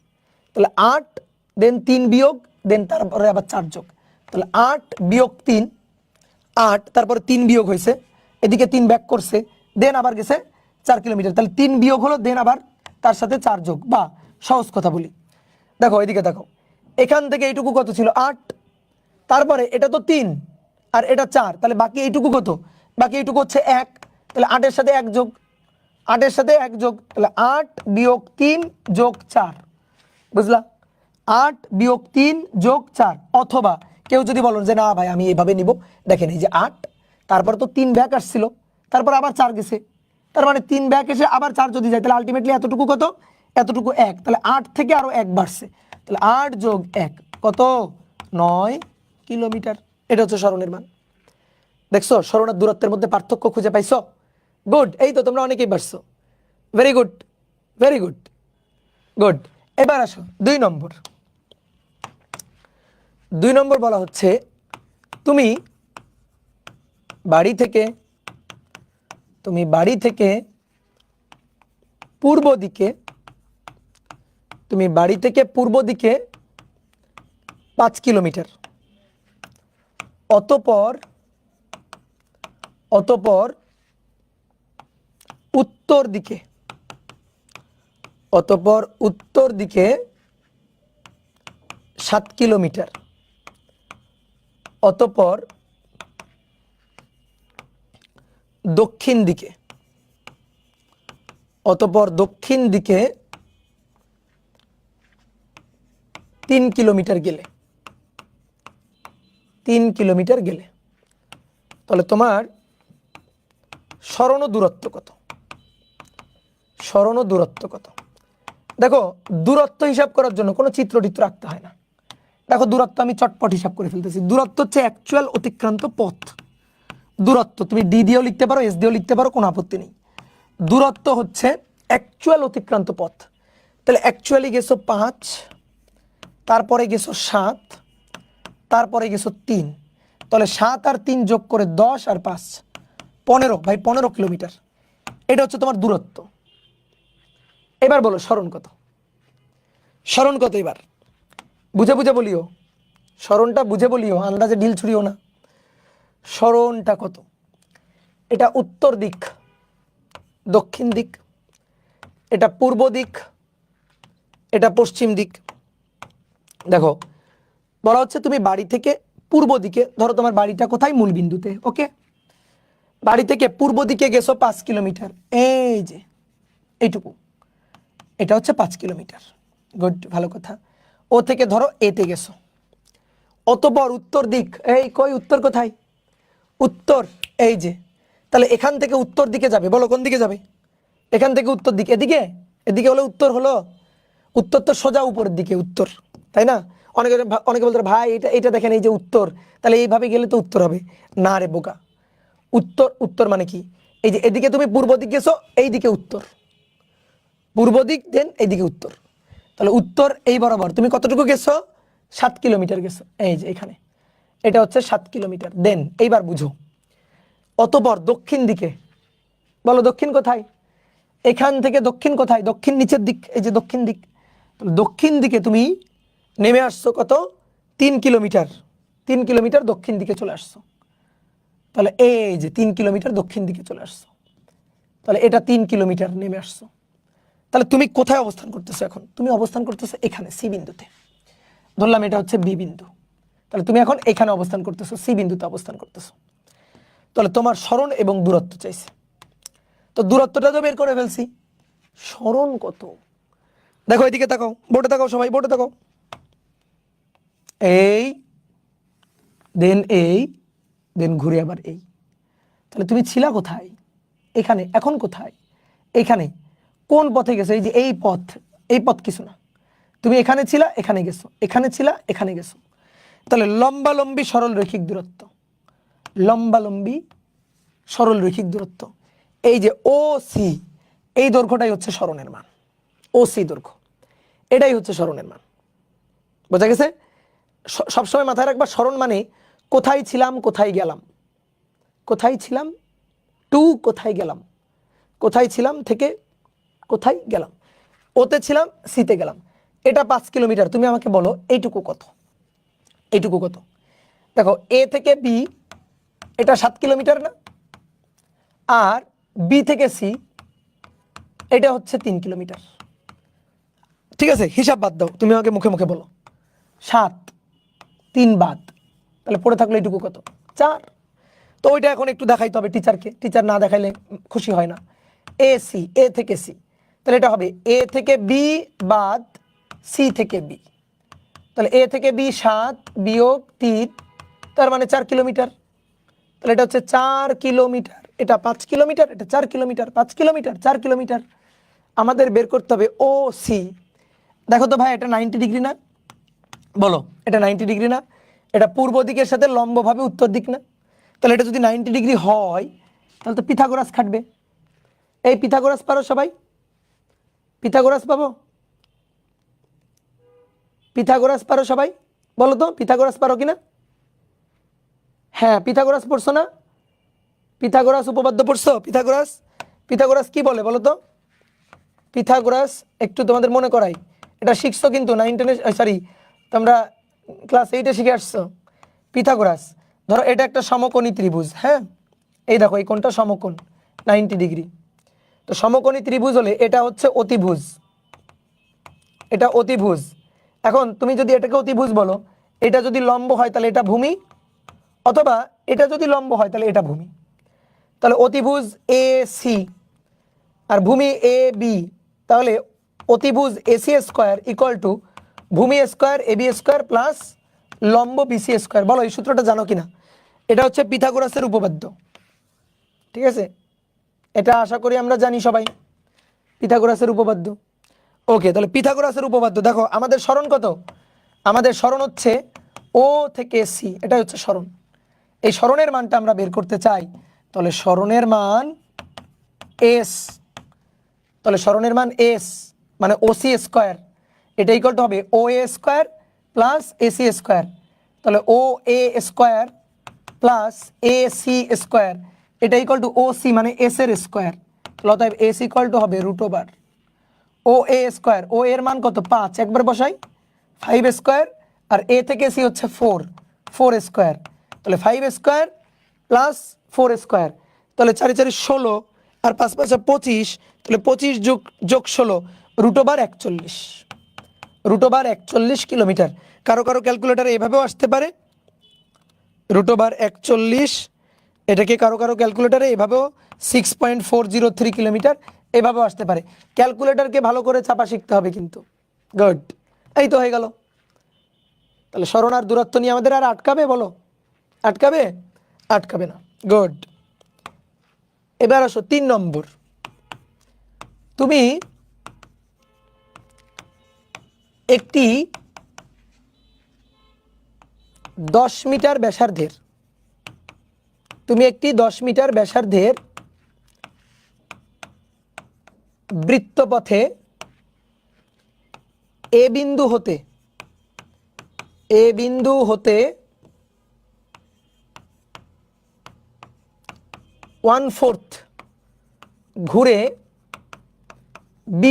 তাহলে 8, দেন 3 বিয়োগ, দেন তারপরে আবার 4 যোগ, তাহলে 8 বিয়োগ 3, 8 তারপরে 3 বিয়োগ হয়েছে, এদিকে 3 ব্যাক করছে, দেন আবার গেছে 4 কিলোমিটার, তাহলে 3 বিয়োগ হলো, দেন আবার তার সাথে 4 যোগ, বা সহজ কথা বলি, দেখো এদিকে দেখো, এখান থেকে এইটুকু কত ছিল 8, তারপরে এটা তো 3 আর এটা 4, তাহলে বাকি এইটুকু কত, বাকি এইটুকু হচ্ছে 1, তাহলে 8 এর সাথে 1 যোগ, 8 এর সাথে 1 যোগ, তাহলে 8 বিয়োগ 3 যোগ 4, বুঝলা, 8 বিয়োগ 3 যোগ 4। অথবা কেউ যদি বলেন যে না ভাই আমি এইভাবে নিব, দেখেন এই যে 8, তারপর তো 3 ব্যাক আসছিল, তারপর আবার 4 গেছে, তার মানে 3 ব্যাক এসে আবার 4 যদি যায়, তাহলে আলটিমেটলি এতটুকু কত, এতটুকু 1, তাহলে 8 থেকে আরো 1 বাড়ছে, তাহলে 8 যোগ 1 কত, 9 কিলোমিটার। এটা হচ্ছে সরণের মান। দেখছো সরণ আর দূরত্বের মধ্যে পার্থক্য খুঁজে পাইছো? গুড, এই তো তোমরা অনেকেই পারছো, very good, very good, good. এবার আসো 2 নম্বর। 2 নম্বর বলা হচ্ছে তুমি বাড়ি থেকে পূর্ব দিকে, তুমি বাড়ি থেকে পূর্ব দিকে 5 কিলোমিটার, অতঃপর উত্তর দিকে, অতঃপর উত্তর দিকে 7 কিলোমিটার, অতঃপর দক্ষিণ দিকে, অতঃপর দক্ষিণ দিকে 3 কিলোমিটার গেলে, 3 কিলোমিটার গেলে, তাহলে তোমার সরণ ও দূরত্ব কত, সরণ ও দূরত্ব কত? দেখো দূরত্ব হিসাব করার জন্য কোনো চিত্র আঁকতে হয় না। দেখো দূরত্ব আমি চটপট হিসাব করে ফেলতেছি। দূরত্ব হচ্ছে অ্যাকচুয়াল অতিক্রান্ত পথ। দূরত্ব তুমি ডি দিয়েও লিখতে পারো, এস দিয়েও লিখতে পারো, কোনো আপত্তি নেই। দূরত্ব হচ্ছে অ্যাকচুয়াল অতিক্রান্ত পথ। তাহলে অ্যাকচুয়ালি গেছো 5, তারপরে গেছো 7, তারপরে গেছো 3, তাহলে 7 আর 3 যোগ করে 10 আর 5 15, ভাই 15 কিলোমিটার। এটা হচ্ছে তোমার দূরত্ব। এবার বলো সরণ কত, সরণ কত? এবার বুঝে বুঝে বলিও, সরণটা বুঝে বলিও, আন্দাজে ঢিল ছুড়িও না। সরণটা কত? এটা উত্তর দিক, দক্ষিণ দিক, এটা পূর্ব দিক, এটা পশ্চিম দিক। দেখো বলা হচ্ছে তুমি বাড়ি থেকে পূর্ব দিকে, ধরো তোমার বাড়িটা কোথায়, মূল বিন্দুতে, ওকে, বাড়ি থেকে পূর্ব দিকে গেছো 5 কিলোমিটার, এই যে এইটুকু, এটা হচ্ছে 5 কিলোমিটার। গুড, ভালো কথা। ও থেকে ধরো এতে গেছো, অতঃপর উত্তর দিক, এই কই উত্তর কোথায়, উত্তর এই যে, তাহলে এখান থেকে উত্তর দিকে যাবে, বলো কোন দিকে যাবে, এখান থেকে উত্তর দিকে, এদিকে এদিকে হলো উত্তর, হলো উত্তর তো সোজা উপরের দিকে উত্তর, তাই না? অনেকে অনেকে বলতে ভাই এটা এটা দেখেন এই যে উত্তর, তাহলে এইভাবে গেলে তো উত্তর হবে না রে বোকা। উত্তর উত্তর মানে কি, এই যে এদিকে তুমি পূর্ব দিক গেছো, এই দিকে উত্তর, পূর্ব দিক দেন এইদিকে উত্তর, তাহলে উত্তর এই বরাবর তুমি কতটুকু গেছো, 7 কিলোমিটার গেছো, এই যে এখানে এটা হচ্ছে 7 কিলোমিটার। দেন এইবার বুঝো, অতঃপর দক্ষিণ দিকে, বলো দক্ষিণ কোথায়, এখান থেকে দক্ষিণ কোথায়, দক্ষিণ নিচের দিক, এই যে দক্ষিণ দিক, দক্ষিণ দিকে তুমি নেমে আসছো কত, 3 কিলোমিটার, 3 কিলোমিটার দক্ষিণ দিকে চলে আসছো, তাহলে এই যে 3 কিলোমিটার দক্ষিণ দিকে চলে আসছো, তাহলে এটা 3 কিলোমিটার নেমে আসছো। তাহলে তুমি কোথায় অবস্থান করতেছো এখন, তুমি অবস্থান করতেছো এখানে সি বিন্দুতে, ধরলাম এটা হচ্ছে বি বিন্দু, তাহলে তুমি এখন এখানে অবস্থান করতেছো, সি বিন্দুতে অবস্থান করতেছো। তাহলে তোমার সরণ এবং দূরত্ব চাইছে, তো দূরত্বটা তো বের করে ফেলছি, সরণ কত, দেখো এদিকে তাকাও, বোর্ডে তাকাও সবাই, বোর্ডে তাকাও, এই দেন এই দেন ঘুরে আবার এই, তাহলে তুমি ছিলা কোথায়, এখানে, এখন কোথায়, এখানে, কোন পথে গেছো, এই যে এই পথ, এই পথ কিছু না, তুমি এখানে ছিলা এখানে গেছো, এখানে ছিলা এখানে গেছো, তাহলে লম্বালম্বি সরল রৈখিক দূরত্ব, লম্বালম্বি সরল রৈখিক দূরত্ব, এই যে ও সি, এই দৈর্ঘ্যটাই হচ্ছে সরণের মান, ও সি দৈর্ঘ্য, এটাই হচ্ছে সরণের মান, বোঝা গেছে? সবসময় মাথায় রাখবা, সরণ মানে কোথায় ছিলাম কোথায় গেলাম, কোথায় ছিলাম টু কোথায় গেলাম, কোথায় ছিলাম থেকে কোথায় গেলাম, ওতে ছিলাম সিতে গেলাম। এটা 5 কিলোমিটার, তুমি আমাকে বলো এইটুকু কত, এইটুকু কত, দেখো এ থেকে বি এটা 7 কিলোমিটার না, আর বি থেকে সি এটা হচ্ছে 3 কিলোমিটার, ঠিক আছে? হিসাব বাদ দাও, তুমি আমাকে মুখে মুখে বলো, 7 3 বাদ, তাহলে পড়ে থাকলো এইটুকু কত, 4। তো ওইটা এখন একটু দেখাইতে হবে টিচারকে, টিচার না দেখাইলে খুশি হয় না। এ সি, এ থেকে সি, তাহলে এটা হবে এ থেকে বি বাদ সি থেকে বি, তাহলে এ থেকে বি 7 বিয়োগ 3, তার মানে 4 কিলোমিটার, তাহলে এটা হচ্ছে 4 কিলোমিটার, এটা 5 কিলোমিটার, এটা 4 কিলোমিটার, 5 কিলোমিটার 4 কিলোমিটার। আমাদের বের করতে হবে ও সি, দেখো তো ভাই এটা 90 ডিগ্রি না, বলো এটা 90 ডিগ্রি না, এটা পূর্ব দিকের সাথে লম্বভাবে উত্তর দিক না, তাহলে এটা যদি 90 ডিগ্রি হয় তাহলে তো পিথাগোরাস খাটবে, এই পিথাগোরাস পারো সবাই, পিথাগোরাস পাবো, পিথাগোরাস পারো সবাই, বলো তো পিথাগোরাস পারো কিনা, হ্যাঁ পিথাগোরাস পড়ছো না, পিথাগোরাস উপপাদ্য পড়ছো, পিথাগোরাস, পিথাগোরাস কি বলে বলো তো, পিথাগোরাস একটু তোমাদের মনে করাই, এটা শিখছো কিন্তু 9 সরি তোমরা ক্লাস 8-এ শিখে আসছো। পিথাগোরাস ধরো এটা একটা সমকোণী ত্রিভুজ, হ্যাঁ এই দেখো এই কোণটা সমকোণ 90 ডিগ্রি, তো সমকোণী ত্রিভুজ হলে এটা হচ্ছে অতিভুজ, এটা অতিভুজ। এখন তুমি যদি এটাকে অতিভুজ বলো, এটা যদি লম্ব হয় তাহলে এটা ভূমি, অথবা এটা যদি লম্ব হয় তাহলে এটা ভূমি, তাহলে অতিভুজ এ সি আর ভূমি এ বি, তাহলে অতিভুজ এসি স্কোয়ার ইকুয়াল টু ভূমি স্কোয়ার এবি স্কোয়ার প্লাস লম্ব বিসি স্কোয়ার। বলো এই সূত্রটা জানো কিনা, এটা হচ্ছে পিথাগোরাসের উপপাদ্য, ঠিক আছে? এটা আশা করি আমরা জানি সবাই, পিথাগোরাসের উপপাদ্য। ওকে, তাহলে পিথাগোরাসের উপপাদ্য দেখো, আমাদের সরণ কত, আমাদের সরণ হচ্ছে ও থেকে সি, এটা হচ্ছে সরণ, এই সরণের মানটা আমরা বের করতে চাই, তাহলে সরণের মান এস, তাহলে সরণের মান এস মানে ওসি স্কোয়ার, এটা ইকুয়াল টু হবে O A square plus AC square, তাহলে O A square plus A C square, এটা ইকুয়াল টু ও সি মানে এস এর স্কোয়ার, তাহলে অতএব এস ইকুয়াল টু হবে √, ও এ স্কোয়ার, ও এর মান কত 5, একবার বসাই 5 স্কোয়ার, আর এ থেকে সি হচ্ছে 4 স্কোয়ার, তাহলে 5 স্কোয়ার প্লাস 4 স্কোয়ার, তাহলে 4 4 16 আর 5 5 25, তাহলে 25 যোগ 16 √41, √41 কিলোমিটার। কারো কারো ক্যালকুলেটারে এভাবেও আসতে পারে √41, এটাকে কারো কারো ক্যালকুলেটারে এভাবেও 6.403 কিলোমিটার এভাবেও আসতে পারে। ক্যালকুলেটরকে ভালো করে চাপা শিখতে হবে কিন্তু। গুড, এই তো হয়ে গেল। তাহলে সরণ আর দূরত্ব নিয়ে আমাদের আর আটকাবে, বলো আটকাবে, আটকাবে না। গুড, এবার আসো 3 নম্বর, তুমি একটি 10 মিটার ব্যাসার্ধের বৃত্তপথে এ বিন্দু হতে 1/4 ঘুরে বি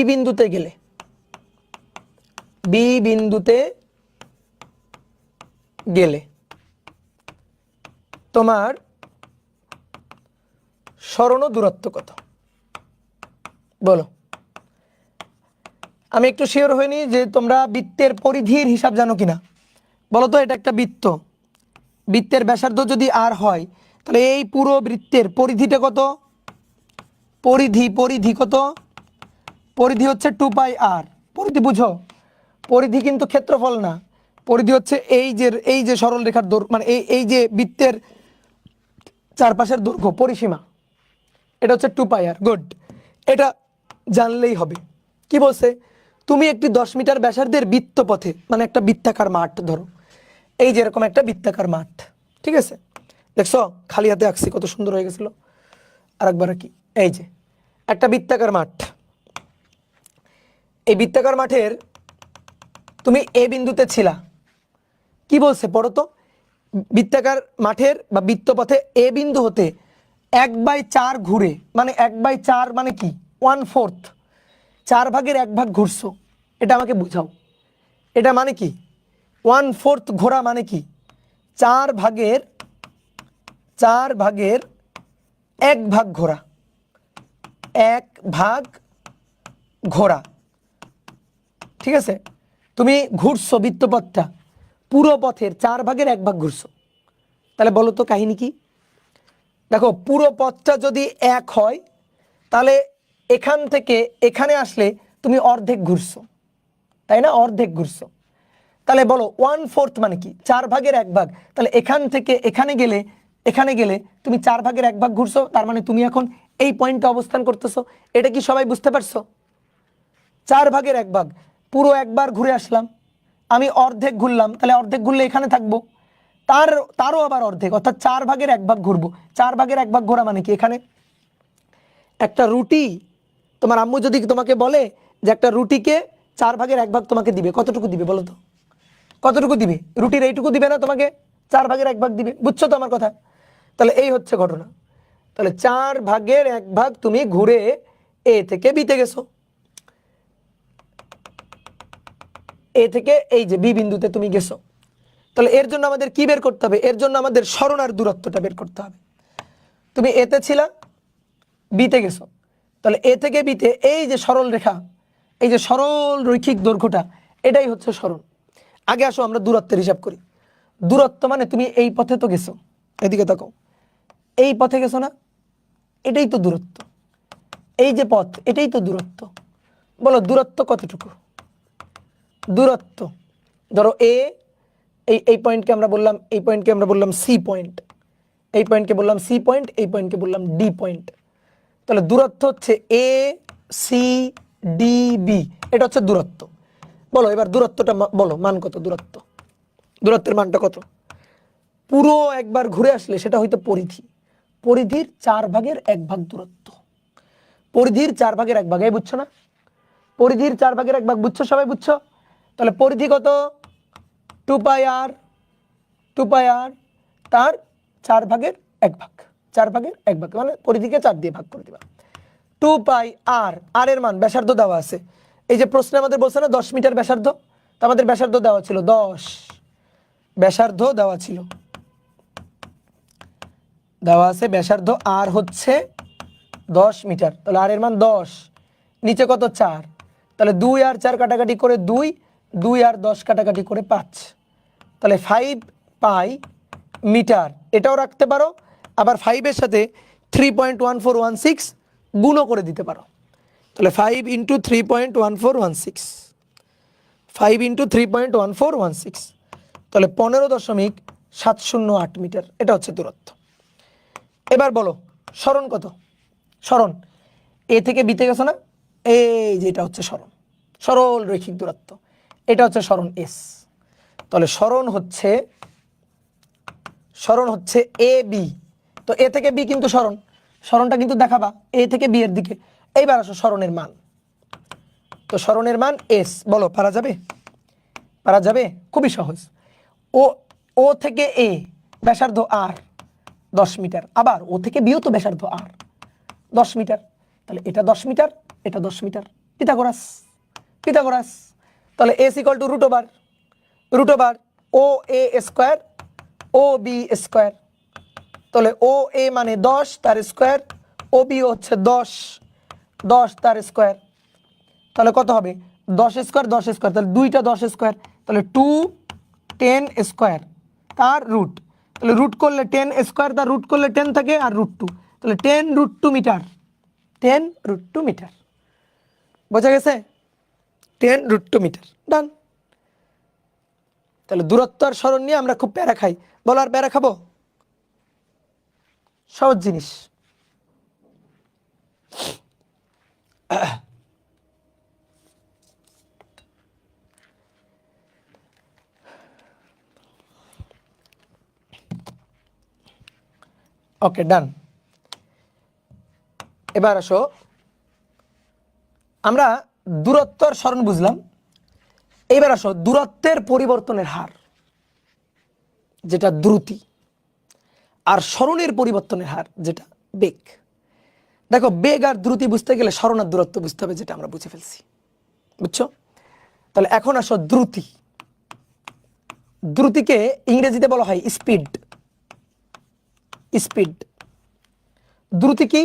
বিন্দুতে গেলে তোমার সরণ দূরত্ব কত? বলো। আমি একটু শিওর হইনি যে তোমরা বৃত্তের পরিধির হিসাব জানো কিনা। বলো তো, এটা একটা বৃত্তের ব্যাসার্ধ যদি আর হয় তাহলে এই পুরো বৃত্তের পরিধিটা কত? পরিধি কত? পরিধি হচ্ছে 2πr। পরিধি বুঝো, পরিধি কিন্তু ক্ষেত্রফল না। পরিধি হচ্ছে এই যে সরল রেখার দৈর্ঘ্য, মানে এই যে বৃত্তের চারপাশের দৈর্ঘ্য, পরিসীমা, এটা হচ্ছে 2πr। গুড, এটা জানলেই হবে। কি বলছে? তুমি একটি 10 মিটার ব্যাসার্ধের বৃত্তপথে, মানে একটা বৃত্তাকার মাঠ ধরো, এই যে এরকম একটা বৃত্তাকার মাঠ, ঠিক আছে? দেখছো খালি হাতে আঁকছি, কত সুন্দর হয়ে গেছিল। আরেকবার কি, এই যে একটা বৃত্তাকার মাঠ, এই বৃত্তাকার মাঠের তুমি এ বিন্দুতে ছিলা। কি বলছে পড়ো তো? বৃত্তাকার মাঠের বা বৃত্তপথে এ বিন্দু হতে 1/4 ঘুরে, মানে 1/4 মানে কি? 1/4, 4/1 ঘুরছো। এটা আমাকে বুঝাও, এটা মানে কি? 1/4 ঘোরা মানে কি? 4/1 ভাগ ঘোরা, 1 ভাগ ঘোরা, ঠিক আছে? তুমি ঘুরছো বৃত্তপথটা, পুরো পথের 4/1 ঘুরছো। তাহলে বলো তো কাহিনী কি? দেখো, পুরো পথটা যদি 1 হয় তাহলে এখান থেকে এখানে আসলে তুমি অর্ধেক ঘুরছো, তাই না? অর্ধেক ঘুরছো। তাহলে বলো 1/4 মানে কি? 4/1। তাহলে এখান থেকে এখানে গেলে তুমি 4/1 ঘুরছো। তার মানে তুমি এখন এই পয়েন্টে অবস্থান করতেছো। এটা কি সবাই বুঝতে পারছো? 4/1 পুরো একবার ঘুরে আসলাম, আমি অর্ধেক ঘুরলাম, তাহলে অর্ধেক ঘুরলে এখানে থাকবো, তারও আবার অর্ধেক, অর্থাৎ 4/1 ঘুরবো। 4/1 ঘোরা মানে কি? এখানে একটা রুটি, তোমার আম্মু যদি তোমাকে বলে যে একটা রুটিকে 4/1 তোমাকে দিবে, কতটুকু দিবে বলো তো? কতটুকু দিবে? রুটির এইটুকু দিবে না, তোমাকে 4/1 দিবে। বুঝছো তো আমার কথা? তাহলে এই হচ্ছে ঘটনা। তাহলে 4/1 তুমি ঘুরে এ থেকে বিতে গেছো, এ থেকে এই যে বি বিন্দুতে তুমি গেছো। তাহলে এর জন্য আমাদের কি বের করতে হবে? এর জন্য আমাদের সরণার দূরত্বটা বের করতে হবে। তুমি এতে ছিলা, বিতে গেছো, তাহলে এ থেকে বিতে এই যে সরল রেখা, এই যে সরল রৈখিক দৈর্ঘ্যটা, এটাই হচ্ছে সরণ। আগে আসো আমরা দূরত্বের হিসাব করি। দূরত্ব মানে তুমি এই পথে তো গেছো, এদিকে তাকাও, এই পথে গেছো না? এটাই তো দূরত্ব। এই যে পথ, এটাই তো দূরত্ব। বলো দূরত্ব কতটুকু? দূরত্ব ধরো এই পয়েন্টকে আমরা বললাম সি পয়েন্ট, এই পয়েন্টকে বললাম সি পয়েন্ট, এই পয়েন্টকে বললাম ডি পয়েন্ট। তাহলে দূরত্ব হচ্ছে এ সি ডি বি, এটা হচ্ছে দূরত্ব। বলো এবার দূরত্বটা বলো, মান কত? দূরত্বের মানটা কত? পুরো একবার ঘুরে আসলে সেটা হয়তো পরিধির 4/1 দূরত্ব। পরিধির 4/1, এই বুঝছো না? পরিধির 4/1 বুঝছো? সবাই বুঝছো? তাহলে পরিধি কত? 2πr, তার 4/1, 4/1 মানে পরিধিকে 4 দিয়ে ভাগ করে দিবা। 2πr, আর এর মান ব্যাসার্ধ দেওয়া আছে। এই যে প্রশ্নে আমাদের বলছে না 10 মিটার ব্যাসার্ধ, তো আমাদের ব্যাসার্ধ দেওয়া ছিল 10, ব্যাসার্ধ দেওয়া ছিল, দেওয়া আছে ব্যাসার্ধ আর হচ্ছে 10 মিটার। তাহলে আর এর মান 10, নিচে কত? 4, তাহলে 2 আর 4 কাটাকাটি করে 2 আর 10 কাটাকাটি করে 5, তাহলে 5π মিটার। এটাও রাখতে পারো, আবার 5 এর সাথে 3.1416 গুণও করে দিতে পারো। তাহলে 5 × 3.1416, 5 × 3.1416, তাহলে 15.708 মিটার। এটা হচ্ছে দূরত্ব। এবার বলো সরণ কত? সরণ এ থেকে বিতে গেছো না? এই যে এটা হচ্ছে সরণ, সরল রৈখিক দূরত্ব, এটা হচ্ছে সরণ এস। তাহলে সরণ হচ্ছে এ বি। তো এ থেকে বি কিন্তু সরণটা কিন্তু দেখাবা এ থেকে বি এর দিকে। এইবার আসো সরণের মান। তো সরণের মান এস, বলো পারা যাবে? পারা যাবে, খুবই সহজ। ও ও থেকে এ ব্যাসার্ধ আর 10 মিটার, আবার ও থেকে বিও তো ব্যাসার্ধ আর 10 মিটার, তাহলে এটা 10 মিটার, এটা 10 মিটার। পিথাগোরাস। তাহলে S equal to root over O A square O B square. তাহলে ও এ মানে 10 তার স্কোয়ার, ও বি হচ্ছে 10 তার স্কোয়ার। তাহলে কত হবে? 10 স্কোয়ার, তাহলে দুইটা 10 স্কোয়ার, তাহলে 210 স্কোয়ার তার রুট। তাহলে রুট করলে 10 স্কোয়ার তার রুট করলে 10 থাকে আর √2, তাহলে 10√2 মিটার। 10√2 মিটার, বোঝা গেছে? 10√2 মিটার, ডান। তাহলে দূরত্ব আর সরণ নিয়ে আমরা খুব প্যারা খাই, বলো আর প্যারা খাবো? সহজ জিনিস। ওকে, ডান। এবার আসো, আমরা দূরত্ব আর সরণ বুঝলাম। এবার আসো দূরত্বের পরিবর্তনের হার, যেটা দ্রুতি, আর সরণের পরিবর্তনের হার, যেটা বেগ। দেখো, বেগ আর দ্রুতি বুঝতে গেলে সরণ আর দূরত্ব বুঝতে হবে, যেটা আমরা বুঝে ফেলছি, বুঝছো? তাহলে এখন আসো দ্রুতি। দ্রুতিকে ইংরেজিতে বলা হয় স্পিড। দ্রুতি কি?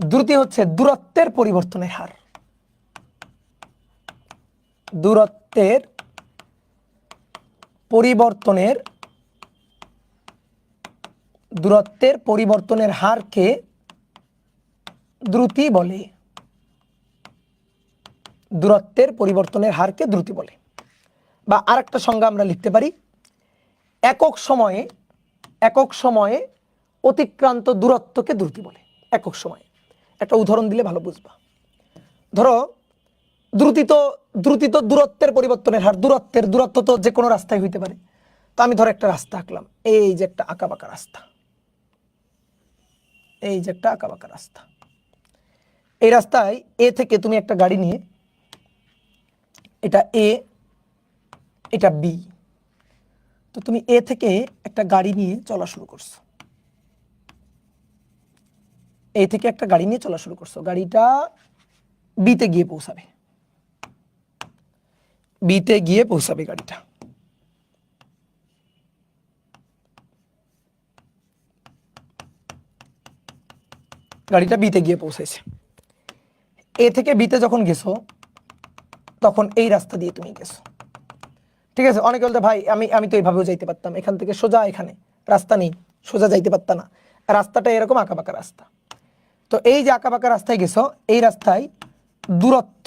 দ্রুতি হচ্ছে দূরত্বের পরিবর্তনের হার। দূরত্বের পরিবর্তনের হারকে দ্রুতি বলে। দূরত্বের পরিবর্তনের হারকে দ্রুতি বলে। বা আরেকটা সংজ্ঞা আমরা লিখতে পারি, একক সময়ে অতিক্রান্ত দূরত্বকে দ্রুতি বলে। একক সময়ে। একটা উদাহরণ দিলে ভালো বুঝবা। ধরো, দ্রুতি তো দূরত্বের পরিবর্তনের হার। দূরত্ব তো যে কোনো রাস্তায় হইতে পারে। তো আমি ধরো একটা রাস্তা আঁকলাম, এই যে একটা আঁকাবাঁকা রাস্তা, এই রাস্তায় এ থেকে তুমি একটা গাড়ি নিয়ে, এটা এ, এটা বি, তো তুমি এ থেকে একটা গাড়ি নিয়ে চলা শুরু করছো। গাড়িটা বিতে গিয়ে পৌঁছাবে। গাড়িটা বিতে গিয়ে পৌঁছাইছে। এ থেকে বিতে যখন গেছো, তখন এই রাস্তা দিয়ে তুমি গেছো, ঠিক আছে? অনেকে বলতে, ভাই আমি তো এইভাবেও যাইতে পারতাম, এখান থেকে সোজা, এখানে রাস্তা নেই, সোজা যাইতে পারতা না, রাস্তাটা এরকম আঁকাবাঁকা রাস্তা। তো এই যে আঁকাবাঁকা রাস্তায় গেছো, এই রাস্তায় দূরত্ব,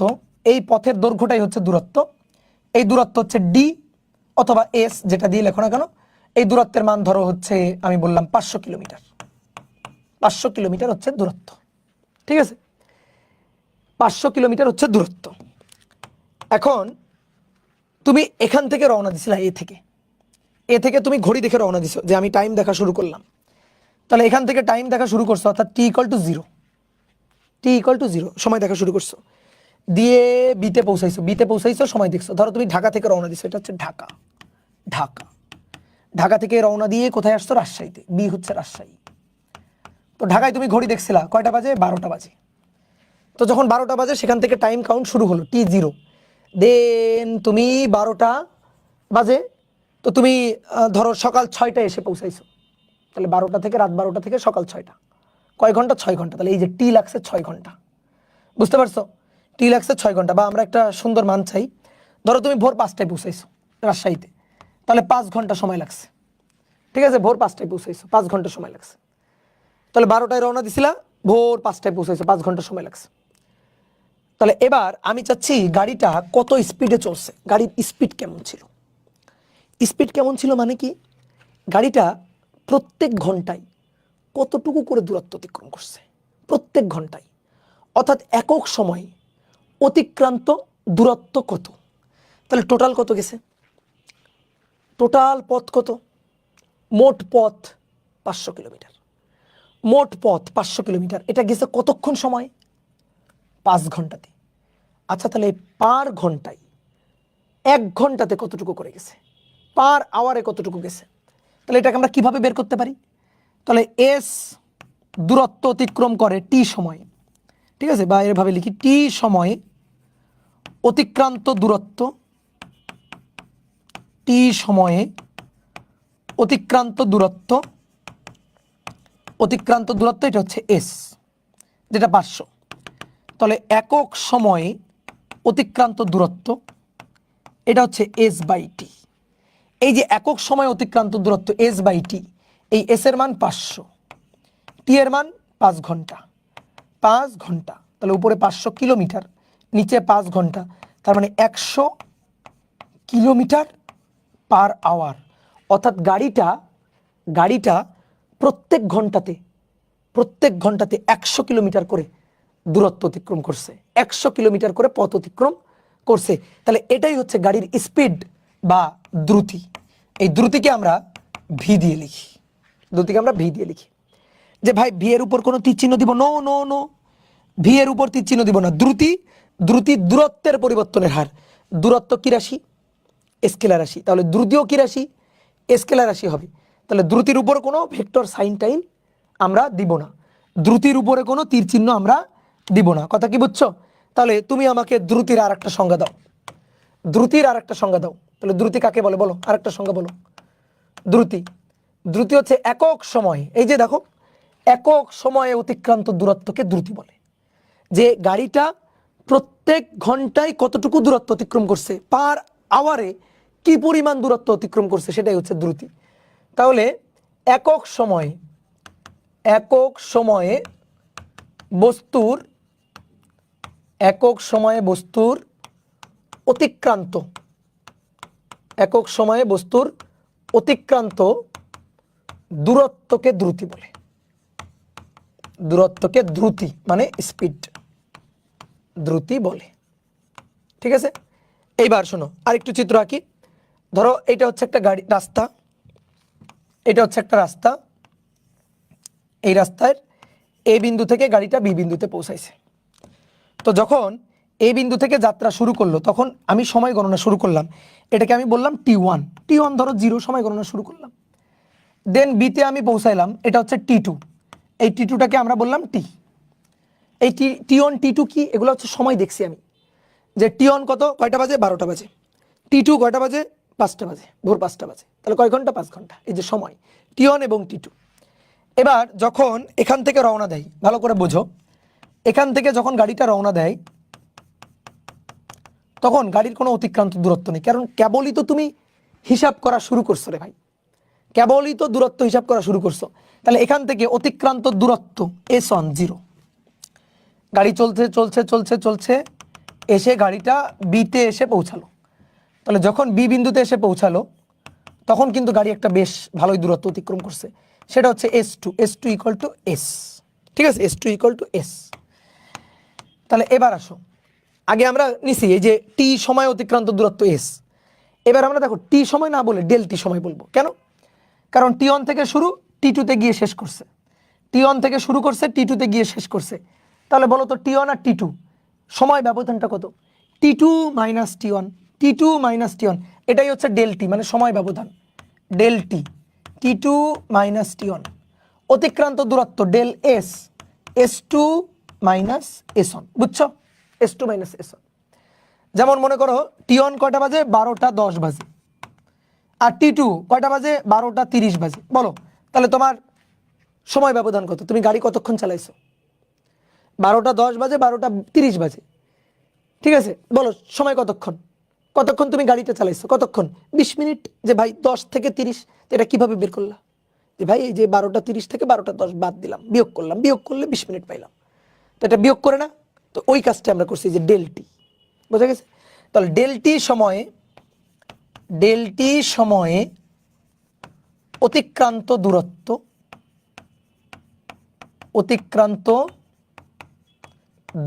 এই পথের দৈর্ঘ্যটাই হচ্ছে দূরত্ব। এই দূরত্ব হচ্ছে ডি অথবা এস, যেটা দিয়ে লেখো না কেন। এই দূরত্বের মান ধরো হচ্ছে, আমি বললাম 500 কিলোমিটার। 500 কিলোমিটার হচ্ছে দূরত্ব, ঠিক আছে? 500 কিলোমিটার হচ্ছে দূরত্ব। এখন তুমি এখান থেকে রওনা দিছিলা, এ থেকে তুমি ঘড়ি দেখে রওনা দিছো, যে আমি টাইম দেখা শুরু করলাম। তাহলে এখান থেকে টাইম দেখা শুরু করছো, অর্থাৎ টি ইকুয়াল টু জিরো, সময় দেখা শুরু করছো, দিয়ে বিতে পৌঁছাইছো, সময় দেখছো। ধরো তুমি ঢাকা থেকে রওনা দিছো, এটা হচ্ছে ঢাকা থেকে রওনা দিয়ে কোথায় আসছো? রাজশাহীতে। বি হচ্ছে রাজশাহী। তো ঢাকায় তুমি ঘড়ি দেখছিলা, কয়টা বাজে? 12টা বাজে। তো যখন 12টা বাজে, সেখান থেকে টাইম কাউন্ট শুরু হলো, T0। দেন তুমি 12টা বাজে, তো তুমি ধরো সকাল 6টায় এসে পৌঁছাইছো। তাহলে 12টা থেকে, রাত 12টা থেকে সকাল 6টা, কয় ঘন্টা? 6 ঘন্টা। তাহলে এই যে টি লাগছে 6 ঘন্টা, বুঝতে পারছো? টি লাগছে 6 ঘন্টা। বা আমরা একটা সুন্দর মান চাই, ধরো তুমি ভোর 5টায় পৌঁছাইছো রাজশাহীতে, তাহলে 5 ঘন্টা সময় লাগছে, ঠিক আছে? ভোর 5টায় পৌঁছাইছো, 5 ঘন্টা সময় লাগছে। তাহলে 12টায় রওনা দিছিলা, ভোর 5টায় পৌঁছাইছো, 5 ঘন্টা সময় লাগছে। তাহলে এবার আমি চাচ্ছি গাড়িটা কত স্পিডে চলছে, গাড়ির স্পিড কেমন ছিল। মানে কি, গাড়িটা প্রত্যেক ঘন্টায় কতটুকু করে দূরত্ব অতিক্রম করছে, প্রত্যেক ঘন্টায়। অর্থাৎ একক সময়ে অতিক্রান্ত দূরত্ব কত। তাহলে টোটাল কত গেছে, টোটাল পথ কত, মোট পথ 500 কিলোমিটার, মোট পথ 500 কিলোমিটার। এটা গেছে কতক্ষণ সময়, 5 ঘন্টাতে। আচ্ছা তাহলে পার ঘন্টায়, 1 ঘন্টাতে কতটুকু করে গেছে, পার আওয়ারে কতটুকু গেছে। তাহলে এটাকে আমরা কিভাবে বের করতে পারি, তাহলে এস দূরত্ব অতিক্রম করে টি সময়ে, ঠিক আছে, বা এভাবে লিখি টি সময়ে অতিক্রান্ত দূরত্ব, টি সময়ে অতিক্রান্ত দূরত্ব, অতিক্রান্ত দূরত্ব এটা হচ্ছে এস, যেটা 500। তাহলে একক সময়ে অতিক্রান্ত দূরত্ব এটা হচ্ছে এস বাই টি। এই যে একক সময় অতিক্রান্ত দূরত্ব এস বাই টি, এই এস এর মান 500, টি এর মান 5 ঘন্টা, 5 ঘন্টা। তাহলে উপরে 500 কিলোমিটার, নিচে 5 ঘন্টা, তার মানে 100 কিলোমিটার পার আওয়ার। অর্থাৎ গাড়িটা প্রত্যেক ঘন্টাতে 100 কিলোমিটার করে দূরত্ব অতিক্রম করছে, 100 কিলোমিটার করে পথ অতিক্রম করছে। তাহলে এটাই হচ্ছে গাড়ির স্পিড বা দ্রুতি। এই দ্রুতিকে আমরা ভি দিয়ে লিখি, দ্রুতিকে আমরা ভি দিয়ে লিখি। যে ভাই ভি এর উপর কোনো তীর চিহ্ন দিব, নো নো নো, ভি এর উপর তীর চিহ্ন দিব না। দ্রুতি দূরত্বের পরিবর্তনের হার। দূরত্ব কি রাশি, স্কেলার রাশি, তাহলে দ্রুতিও কি রাশি, স্কেলার রাশি হবে। তাহলে দ্রুতির উপর কোনো ভেক্টর সাইন টাইন আমরা দিব না, দ্রুতির উপরে কোনো তীর চিহ্ন আমরা দিব না। কথা কি বুঝছো? তাহলে তুমি আমাকে দ্রুতির আর একটা সংজ্ঞা দাও, দ্রুতির আর একটা সংজ্ঞা দাও। তাহলে দ্রুতি কাকে বলে বলো, আর একটা সংজ্ঞা বলো। দ্রুতি হচ্ছে একক সময়, এই যে দেখো একক সময়ে অতিক্রান্ত দূরত্বকে দ্রুতি বলে। যে গাড়িটা প্রত্যেক ঘন্টায় কতটুকু দূরত্ব অতিক্রম করছে, পার আওয়ারে কি পরিমাণ দূরত্ব অতিক্রম করছে, সেটাই হচ্ছে দ্রুতি। তাহলে একক সময়ে বস্তুর অতিক্রান্ত দূরত্বকে দ্রুতি বলে। দূরত্বকে দ্রুতি মানে স্পিড, দ্রুতি বলে। ঠিক আছে, এইবার শোনো আরেকটু চিত্র আঁকি। ধরো এটা হচ্ছে একটা রাস্তা, এটা হচ্ছে একটা রাস্তা, এই রাস্তার এ বিন্দু থেকে গাড়িটা বি বিন্দুতে পৌঁছাইছে। তো যখন এই বিন্দু থেকে যাত্রা শুরু করলো, তখন আমি সময় গণনা শুরু করলাম, এটাকে আমি বললাম টি1 ধরো 0 সময় গণনা শুরু করলাম। দেন বিতে আমি পৌঁছাইলাম, এটা হচ্ছে টি2, এই টি2টাকে আমরা বললাম টি। এই টি1 টি2 কি, এগুলো হচ্ছে সময় দেখছি আমি, যে টি1 কয়টা বাজে, 12টা বাজে, টি2 কয়টা বাজে, 5টা বাজে, ভোর 5টা বাজে। তাহলে কয় ঘন্টা, 5 ঘন্টা, এই যে সময় টি1 এবং টি2। এবার যখন এখান থেকে রওনা দেয়, ভালো করে বোঝো, এখান থেকে যখন গাড়িটা রওনা দেয় তখন গাড়ির কোনো অতিক্রান্ত দূরত্ব নেই, কারণ কেবলই তো তুমি হিসাব করা শুরু করছো রে ভাই, কেবলই তো দূরত্ব হিসাব করা শুরু করছো। তাহলে এখান থেকে অতিক্রান্ত দূরত্ব S1 0। গাড়ি চলছে এসে গাড়িটা বিতে এসে পৌঁছালো। তাহলে যখন বি বিন্দুতে এসে পৌঁছালো তখন কিন্তু গাড়ি একটা বেশ ভালোই দূরত্ব অতিক্রম করছে, সেটা হচ্ছে S2 ইকুয়াল টু S। ঠিক আছে, S2 ইকুয়াল টু S। তাহলে এবার আসো, আগে আমরা নিছি এই যে টি সময় অতিক্রান্ত দূরত্ব S। এবার আমরা দেখো টি সময় না বলে ডেল টি সময় বলবো। কেন? কারণ টি1 থেকে শুরু, টি2তে গিয়ে শেষ করছে, টি1 থেকে শুরু করছে, টি2তে গিয়ে শেষ করছে। তাহলে বলো তো টি1 আর টি2 সময় ব্যবধানটা কত, টি2 মাইনাস টি1, এটাই হচ্ছে ডেল টি মানে সময় ব্যবধান, ডেল টি, টি2 মাইনাস টি1। অতিক্রান্ত দূরত্ব del S, S2 minus S1, বুঝছো, S2 মাইনাস S1। যেমন মনে করো টি1 কয়টা বাজে, 12টা 10 বাজে, আর টি2 কয়টা বাজে, 12টা 30 বাজে। বলো তাহলে তোমার সময় ব্যবধান কত, তুমি গাড়ি কতক্ষণ চালাইছো, 12টা 10 বাজে, 12টা 30 বাজে। ঠিক আছে, বলো সময় কতক্ষণ তুমি গাড়িটা চালাইছো, কতক্ষণ, 20 মিনিট। যে ভাই 10 থেকে 30, এটা কিভাবে বের করলা, যে ভাই এই যে 12টা 30 থেকে 12টা 10 বাদ দিলাম, বিয়োগ করলাম, বিয়োগ করলে 20 মিনিট পাইলাম। তো এটা বিয়োগ করে না, তো ওই কাজটা আমরা করছি যে ডেল টি, বোঝা গেছে? তাহলে ডেল টি সময়ে অতিক্রান্ত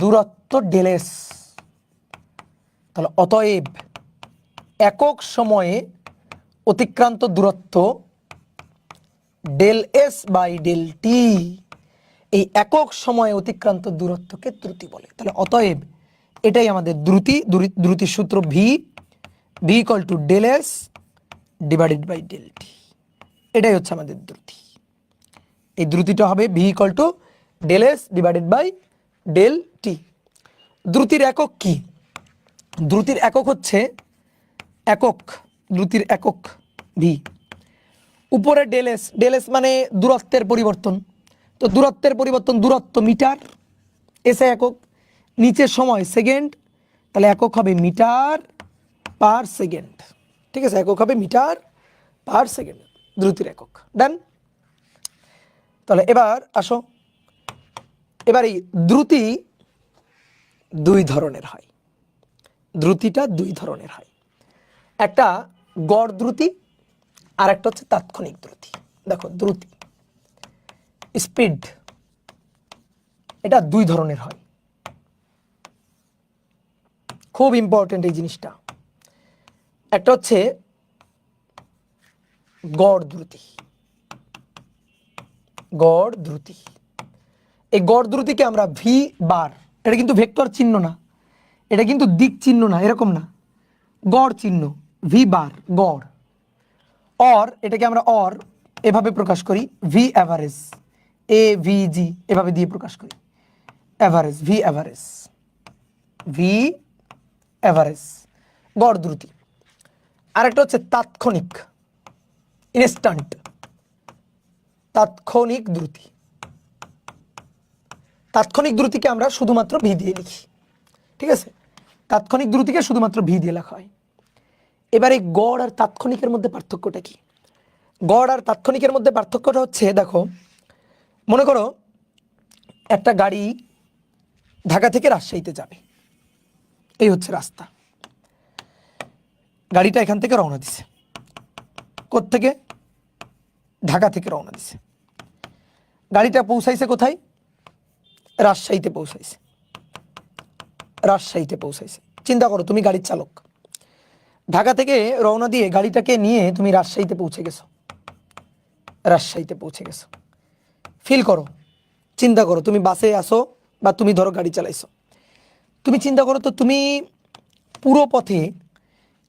দূরত্ব ডেল এস, তাহলে অতএব একক সময়ে অতিক্রান্ত দূরত্ব del S by del T, এই একক সময়ে অতিক্রান্ত দূরত্বকে দ্রুতি বলে। তাহলে অতএব এটাই আমাদের দ্রুতির সূত্র V equal to del S divided by del T, এটাই হচ্ছে আমাদের দ্রুতি। এই দ্রুতিটা হবে V equal to del S divided by del T. দ্রুতির একক কি? দ্রুতির একক হচ্ছে দ্রুতির একক ভি, উপরে ডেল এস মানে দূরত্বের পরিবর্তন, তো দূরত্বের পরিবর্তন দূরত্ব মিটার, এসে একক, নিচে সময় সেকেন্ড, তাহলে একক হবে মিটার পার সেকেন্ড। ঠিক আছে, একক হবে মিটার পার সেকেন্ড দ্রুতির একক। ডান। তাহলে এবার আসো, এবার এই দ্রুতি দুই ধরনের হয়, দ্রুতিটা দুই ধরনের হয়, একটা গড় দ্রুতি আর একটা হচ্ছে তাৎক্ষণিক দ্রুতি। দেখো দ্রুতি স্পিড এটা দুই ধরনের হয়, খুব ইম্পর্টেন্ট এই জিনিসটা। একটা হচ্ছে গড় দ্রুতি, গড় দ্রুতি, এই গড় দ্রুতিকে আমরা ভি বার, এটা কিন্তু ভেক্টর চিহ্ন না, এটা কিন্তু দিক চিহ্ন না, এরকম না, গড় চিহ্ন ভি বার গড়, অর এটাকে আমরা অর এভাবে প্রকাশ করি, ভি অ্যাভারেজ এ ভি জি এভাবে দিয়ে প্রকাশ করি, average V average, V average গড় দ্রুতি। আরেকটা হচ্ছে তাৎক্ষণিক ইনস্ট্যান্ট, তাৎক্ষণিক দ্রুতি, তাৎক্ষণিক দ্রুতিকে আমরা শুধুমাত্র ভি দিয়ে লিখি। ঠিক আছে, তাৎক্ষণিক দ্রুতিকে শুধুমাত্র ভি দিয়ে লেখা হয়। এবারে গড় আর তাৎক্ষণিকের মধ্যে পার্থক্যটা কি? গড় আর তাৎক্ষণিকের মধ্যে পার্থক্যটা হচ্ছে, দেখো মনে করো একটা গাড়ি ঢাকা থেকে রাজশাহীতে যাবে, এই হচ্ছে রাস্তা, গাড়িটা এখান থেকে রওনা দিছে, কোত্থেকে? ঢাকা থেকে রওনা দিছে, গাড়িটা পৌঁছাইছে কোথায়? রাজশাহীতে পৌঁছাইছে, রাজশাহীতে পৌঁছাইছে। চিন্তা করো তুমি গাড়ির চালক, ঢাকা থেকে রওনা দিয়ে গাড়িটাকে নিয়ে তুমি রাজশাহীতে পৌঁছে গেছো, রাজশাহীতে পৌঁছে গেছো। ফিল করো, চিন্তা করো তুমি বাসে আসো বা তুমি ধরো গাড়ি চালাইছো, তুমি চিন্তা করো তো তুমি পুরো পথে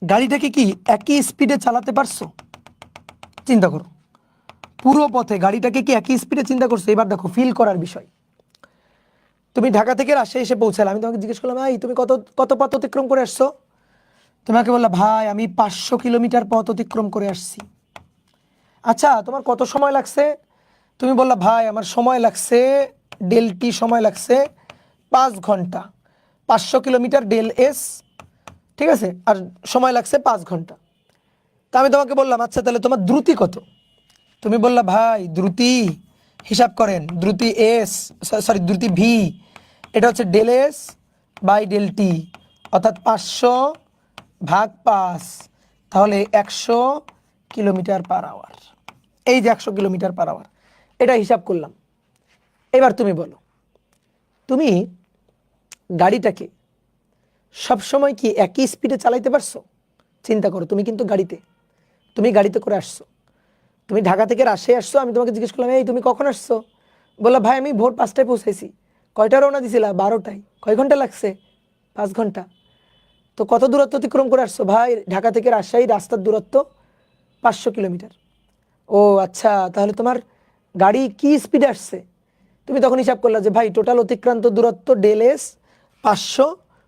গাড়িটাকে কি একই স্পিডে চালাতে পারছো? চিন্তা করো পুরো পথে গাড়িটাকে কি একই স্পিডে চিন্তা করছো? এবার দেখো ফিল করার বিষয়, তুমি ঢাকা থেকে রাজশাহী এসে পৌঁছালে, আমি তোমাকে জিজ্ঞেস করলাম ভাই তুমি কত কত পথ অতিক্রম করে আসছো? তোমাকে বললা ভাই আমি 500 কিলোমিটার পথ অতিক্রম করে আসছি। আচ্ছা তোমার কত সময় লাগছে? তুমি বললা ভাই আমার সময় লাগছে ডেল টি, সময় লাগছে 5 ঘন্টা, 500 কিলোমিটার ডেল এস, ঠিক আছে, আর সময় লাগছে 5 ঘন্টা। তা আমি তোমাকে বললাম আচ্ছা তাহলে তোমার দ্রুতি কত? তুমি বললা ভাই দ্রুতি হিসাব করেন, দ্রুতি এস সরি দ্রুতি ভি, এটা হচ্ছে del S by del T, অর্থাৎ 500 ভাগ 5, তাহলে 100 কিলোমিটার পার আওয়ার। এই যে 100 কিলোমিটার পার আওয়ার, এটা হিসাব করলাম। এবার তুমি বলো তুমি গাড়িটাকে সবসময় কি একই স্পিডে চালাইতে পারছো? চিন্তা করো তুমি কিন্তু গাড়িতে করে আসছো, তুমি ঢাকা থেকে রাজশাহী আসছো, আমি তোমাকে জিজ্ঞেস করলাম এই তুমি কখন আসছো? বললা ভাই আমি ভোর 5টায় পৌঁছাইছি। কয়টা রওনা দিছিলা? 12টায়। কয় ঘন্টা লাগছে? 5 ঘন্টা। তো কত দূরত্ব অতিক্রম করে আসছো? ভাই ঢাকা থেকে রাজশাহী রাস্তার দূরত্ব 500 কিলোমিটার। ও আচ্ছা, তাহলে তোমার গাড়ি কি স্পিডে আসছে? তুমি তখন হিসাব করলা যে ভাই টোটাল অতিক্রান্ত দূরত্ব ডেল এস 500,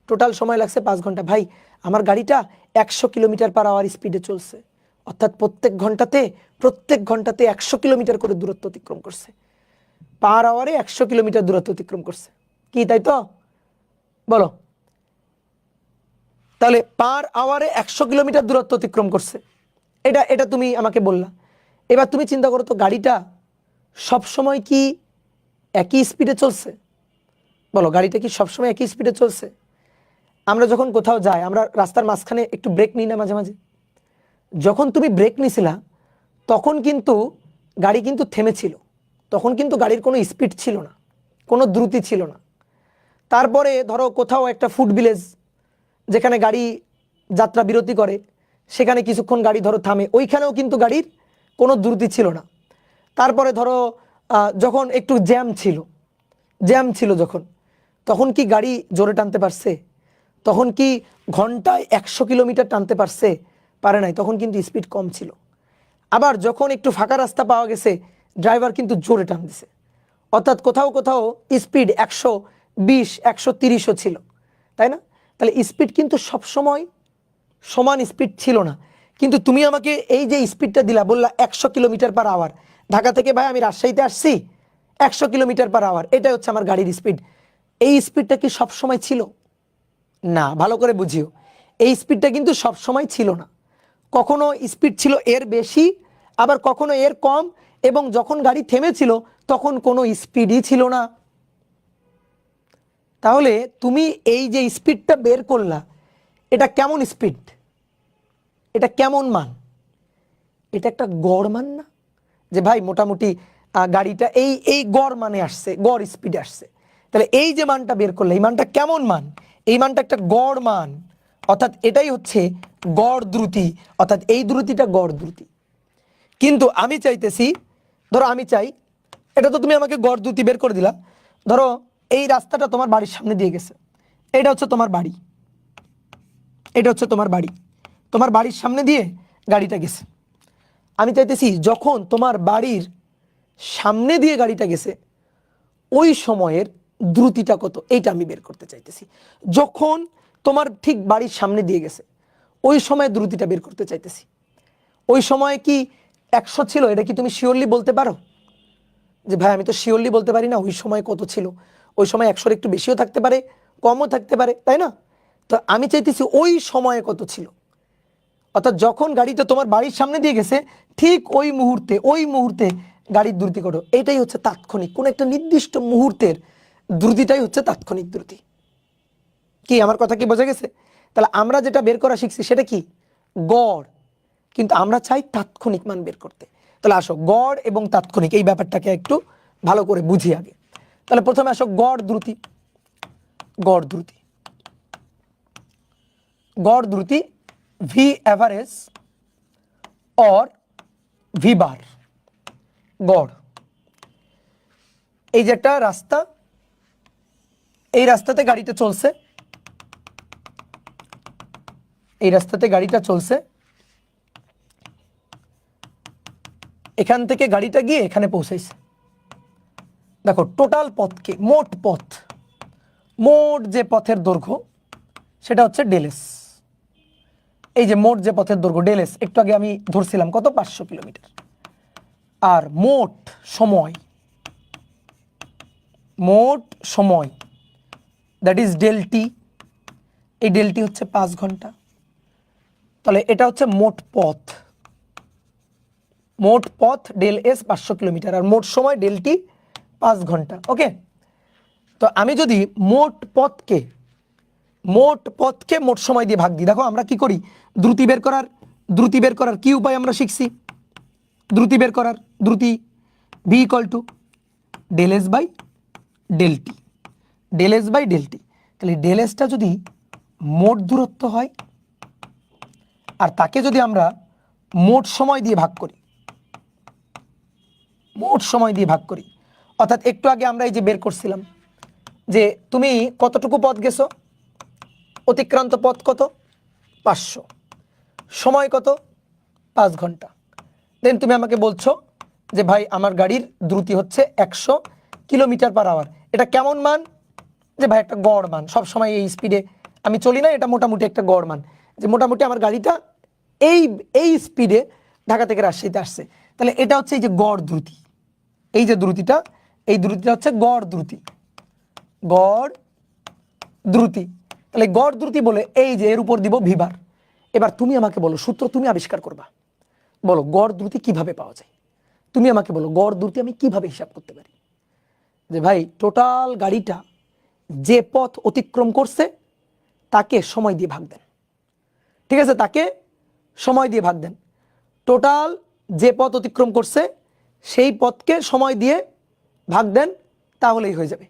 টোটাল সময় লাগছে 5 ঘন্টা। ভাই আমার গাড়িটা 100 কিলোমিটার পার আওয়ার স্পিডে চলছে, অর্থাৎ প্রত্যেক ঘন্টাতে 100 কিলোমিটার করে দূরত্ব অতিক্রম করছে, পার আওয়ারে 100 কিলোমিটার দূরত্ব অতিক্রম করছে। কি তাই তো? বলো। তাহলে পার আওয়ারে 100 কিলোমিটার দূরত্ব অতিক্রম করছে, এটা তুমি আমাকে বললা। এবার তুমি চিন্তা করো তো গাড়িটা সবসময় কি একই স্পিডে চলছে? বলো গাড়িটা কি সবসময় একই স্পিডে চলছে? আমরা যখন কোথাও যাই, আমরা রাস্তার মাঝখানে একটু ব্রেক নিই না মাঝে মাঝে? যখন তুমি ব্রেক নিছিলা তখন কিন্তু গাড়ি কিন্তু থেমেছিল, তখন কিন্তু গাড়ির কোনো স্পিড ছিল না, কোনো দ্রুতি ছিল না। তারপরে ধরো কোথাও একটা ফুড ভিলেজ, যেখানে গাড়ি যাত্রা বিরতি করে, সেখানে কিছুক্ষণ গাড়ি ধরো থামে, ওইখানেও কিন্তু গাড়ির কোনো দ্রুতি ছিল না। তারপরে ধরো যখন একটু জ্যাম ছিল যখন, তখন কি গাড়ি জোরে টানতে পারছে? তখন কি ঘন্টায় 100 কিলোমিটার টানতে পারছে? পারে নাই, তখন কিন্তু স্পিড কম ছিল। আবার যখন একটু ফাঁকা রাস্তা পাওয়া গেছে, ড্রাইভার কিন্তু জোরে টান দিছে, অর্থাৎ কোথাও কোথাও স্পিড 120 130ও ছিল, তাই না? তাহলে স্পিড কিন্তু সবসময় সমান স্পিড ছিল না। কিন্তু তুমি আমাকে এই যে স্পিডটা দিলা, বললা 100 কিলোমিটার পার আওয়ার, ঢাকা থেকে ভাই আমি রাজশাহীতে আসছি 100 কিলোমিটার পার আওয়ার, এটাই হচ্ছে আমার গাড়ির স্পিড। এই স্পিডটা কি সবসময় ছিল? না, ভালো করে বুঝিও, এই স্পিডটা কিন্তু সবসময় ছিল না। কখনো স্পিড ছিল এর বেশি, আবার কখনো এর কম, এবং যখন গাড়ি থেমেছিল তখন কোনো স্পিডই ছিল না। তাহলে তুমি এই যে স্পিডটা বের করলা, এটা কেমন স্পিড? এটা কেমন মান? এটা একটা গড় মান না? যে ভাই মোটামুটি গাড়িটা এই এই গড় মানে আসছে, গড় স্পিডে আসছে। তাহলে এই যে মানটা বের করলে, এই মানটা কেমন মান? এই মানটা একটা গড় মান, অর্থাৎ এটাই হচ্ছে গড় দ্রুতি, অর্থাৎ এই দ্রুতিটা গড় দ্রুতি। কিন্তু আমি চাইতেছি, ধরো আমি চাই, এটা তো তুমি আমাকে গড় দ্রুতি বের করে দিলা, ধরো এই রাস্তাটা তোমার বাড়ির সামনে দিয়ে গেছে, এটা হচ্ছে তোমার বাড়ি, এটা হচ্ছে তোমার বাড়ি, তোমার বাড়ির সামনে দিয়ে গাড়িটা গেছে। আমি চাইতেছি যখন তোমার বাড়ির সামনে দিয়ে গাড়িটা গেছে, ওই সময়ের দ্রুতিটা কত, এইটা আমি বের করতে চাইতেছি। যখন তোমার ঠিক বাড়ির সামনে দিয়ে গেছে, ওই সময় দ্রুতিটা বের করতে চাইতেছি। ওই সময় কি 100 ছিল? এটা কি তুমি শিওরলি বলতে পারো? যে ভাই আমি তো শিওরলি বলতে পারি না ওই সময় কত ছিল। ওই সময় 100-র একটু বেশিও থাকতে পারে, কমও থাকতে পারে, তাই না? তো আমি চাইতেছি ওই সময়ে কত ছিল, অর্থাৎ যখন গাড়িটা তোমার বাড়ির সামনে দিয়ে গেছে ঠিক ওই মুহূর্তে গাড়ির দ্রুতি কত। এটাই হচ্ছে তাৎক্ষণিক, কোন একটা নির্দিষ্ট মুহূর্তের দ্রুতিটাই হচ্ছে তাৎক্ষণিক দ্রুতি। কি আমার কথা কি বোঝা গেছে? তাহলে আমরা যেটা বের করা শিখছি সেটা কি? গড়। কিন্তু আমরা চাই তাৎক্ষণিক মান বের করতে। তাহলে আসো গড় এবং তাৎক্ষণিক এই ব্যাপারটাকে একটু ভালো করে বুঝি আগে। তাহলে প্রথমে আসো গড় দ্রুতি। গড় দ্রুতি, গড় দ্রুতি ভি অ্যাভারেজ অর ভি বার। গড়, এই যে একটা রাস্তা, এই রাস্তাতে গাড়িটা চলছে, এই রাস্তাতে গাড়িটা চলছে, এখান থেকে গাড়িটা গিয়ে এখানে পৌঁছাইছে। দেখো টোটাল পথকে, মোট পথ, মোট যে পথের দৈর্ঘ্য সেটা হচ্ছে ডেলেস। এই যে মোট যে পথের দৈর্ঘ্য ডেলেস, একটু আগে আমি ধরছিলাম কত, 500 কিলোমিটার। আর মোট সময়, মোট সময় দ্যাট ইজ ডেলটি, এই ডেলটি হচ্ছে 5 ঘন্টা। তাহলে এটা হচ্ছে মোট পথ, মোট পথ ডেল এস 500 কিলোমিটার, আর মোট সময় ডেলটি 5 ঘন্টা। ওকে, তো আমি যদি মোট পথকে মোট সময় দিয়ে ভাগ দিই, দেখো আমরা কি করি, দ্রুতি বের করার কি উপায় আমরা শিখছি? দ্রুতি বের করার, দ্রুতি V equal to del S by del T, del S by del T. তাহলে ডেল এসটা যদি মোট দূরত্ব হয়, আর তাকে যদি আমরা মোট সময় দিয়ে ভাগ করি, মোট সময় দিয়ে ভাগ করি, অর্থাৎ একটু আগে আমরা এই যে বের করছিলাম যে তুমি কতটুকু পথ গেছো, অতিক্রান্ত পথ কত, 500, সময় কত, 5 ঘন্টা। দেন তুমি আমাকে বলছো যে ভাই আমার গাড়ির দ্রুতি হচ্ছে 100 কিলোমিটার পার আওয়ার। এটা কেমন মান? যে ভাই একটা গড় মান, সব সময় এই স্পিডে আমি চলি না, এটা মোটামুটি একটা গড় মান, যে মোটামুটি আমার গাড়িটা এই স্পিডে ঢাকা থেকে রাজশাহীতে আসছে। তাহলে এটা হচ্ছে এই যে গড় দ্রুতি, এই যে দ্রুতিটা, এই দ্রুতিটা হচ্ছে গড় দ্রুতি, গড় দ্রুতি। তাহলে গড় দ্রুতি বলে এই যে এর উপর দিব ভিবার। এবার তুমি আমাকে বলো, সূত্র তুমি আবিষ্কার করবা, বলো গড় দ্রুতি কিভাবে পাওয়া যায়? তুমি আমাকে বলো গড় দ্রুতি আমি কিভাবে হিসাব করতে পারি? যে ভাই টোটাল গাড়িটা যে পথ অতিক্রম করছে তাকে সময় দিয়ে ভাগ দেন, ঠিক আছে, তাকে সময় দিয়ে ভাগ দেন। টোটাল যে পথ অতিক্রম করছে সেই পথকে সময় দিয়ে ভাগ দেন, তাহলেই হয়ে যাবে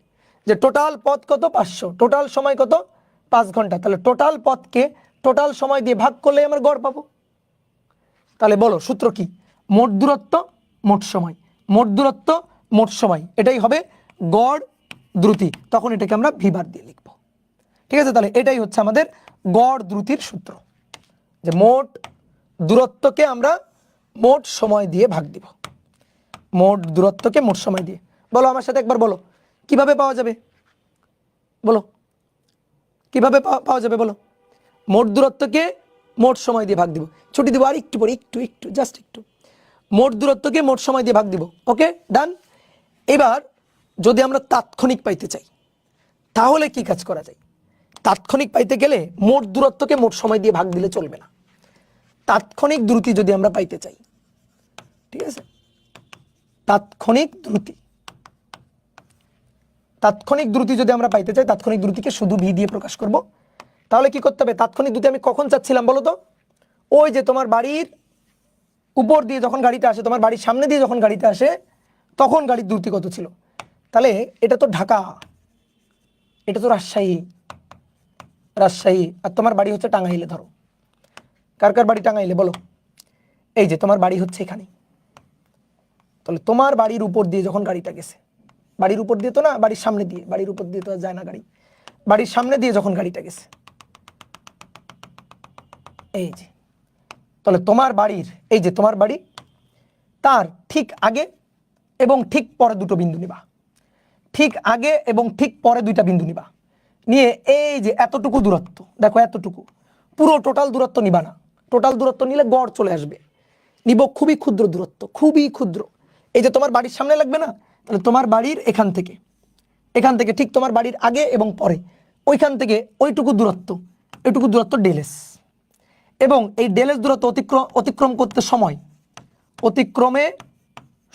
যে টোটাল পথ কত, 500, টোটাল সময় কত, 5 ঘন্টা। তাহলে টোটাল পথকে টোটাল সময় দিয়ে ভাগ করলে আমার গড় পাবো। তাহলে বলো সূত্র কি? মোট দূরত্ব মোট সময়, মোট দূরত্ব মোট সময়, এটাই হবে গড় দ্রুতি। তখন এটাকে আমরা ভি বার দিয়ে লিখবো। ঠিক আছে, তাহলে এটাই হচ্ছে আমাদের গড় দ্রুতির সূত্র, যে মোট দূরত্বকে আমরা মোট সময় দিয়ে ভাগ দিব। মোট দূরত্বকে মোট সময় দিয়ে। বলো আমার সাথে একবার বলো কিভাবে পাওয়া যাবে, বলো কিভাবে পাওয়া যাবে বলো। মোট দূরত্বকে মোট সময় দিয়ে ভাগ দিব। ছুটি দিব আর একটু পরে, একটু একটু জাস্ট একটু। মোট দূরত্বকে মোট সময় দিয়ে ভাগ দিব। ওকে ডান। এবার যদি আমরা তাৎক্ষণিক পাইতে চাই তাহলে কি কাজ করা যায়? তাৎক্ষণিক পাইতে গেলে মোট দূরত্বকে মোট সময় দিয়ে ভাগ দিলে চলবে না। তাৎক্ষণিক দ্রুতি যদি আমরা পাইতে চাই, ঠিক আছে, তাৎক্ষণিক দ্রুতি, তাৎক্ষণিক দ্রুতি যদি আমরা পাইতে চাই, তাৎক্ষণিক দ্রুতিকে শুধু ভি দিয়ে প্রকাশ করব। তাহলে কি করতে হবে? তাৎক্ষণিক দ্রুতি আমি কখন চাচ্ছিলাম বলো তো? ওই যে তোমার বাড়ির উপর দিয়ে যখন গাড়িটা আসে, তোমার বাড়ির সামনে দিয়ে যখন গাড়িটা আসে, তখন গাড়ির দ্রুতি কত ছিল? তাহলে এটা তো ঢাকা, এটা তো রাজশাহী, রাজশাহী, আর তোমার বাড়ি হচ্ছে টাঙ্গাইলে। ধরো কার কার বাড়ি টাঙ্গাইলে বলো। এই যে তোমার বাড়ি হচ্ছে এখানে। তাহলে তোমার বাড়ির উপর দিয়ে যখন গাড়িটা গেছে, বাড়ির উপর দিয়ে তো না, বাড়ির সামনে দিয়ে, বাড়ির উপর দিয়ে তো আর যায় না গাড়ি, বাড়ির সামনে দিয়ে যখন গাড়িটা গেছে, এই যে, তাহলে তোমার বাড়ির, এই যে তোমার বাড়ি, তার ঠিক আগে এবং ঠিক পরে দুটো বিন্দু নিবা। ঠিক আগে এবং ঠিক পরে দুইটা বিন্দু নিবা, নিয়ে এই যে এতটুকু দূরত্ব, দেখো এতটুকু, পুরো টোটাল দূরত্ব নিবা না। টোটাল দূরত্ব নিলে গড় চলে আসবে। নিব খুবই ক্ষুদ্র দূরত্ব, খুবই ক্ষুদ্র। এই যে তোমার বাড়ির সামনে লাগবে না, তাহলে তোমার বাড়ির এখান থেকে, এখান থেকে ঠিক তোমার বাড়ির আগে এবং পরে, ওইখান থেকে ওইটুকু দূরত্ব, এইটুকু দূরত্ব ডেলেস। এবং এই ডেলেস দূরত্ব অতিক্রম করতে সময়, অতিক্রমে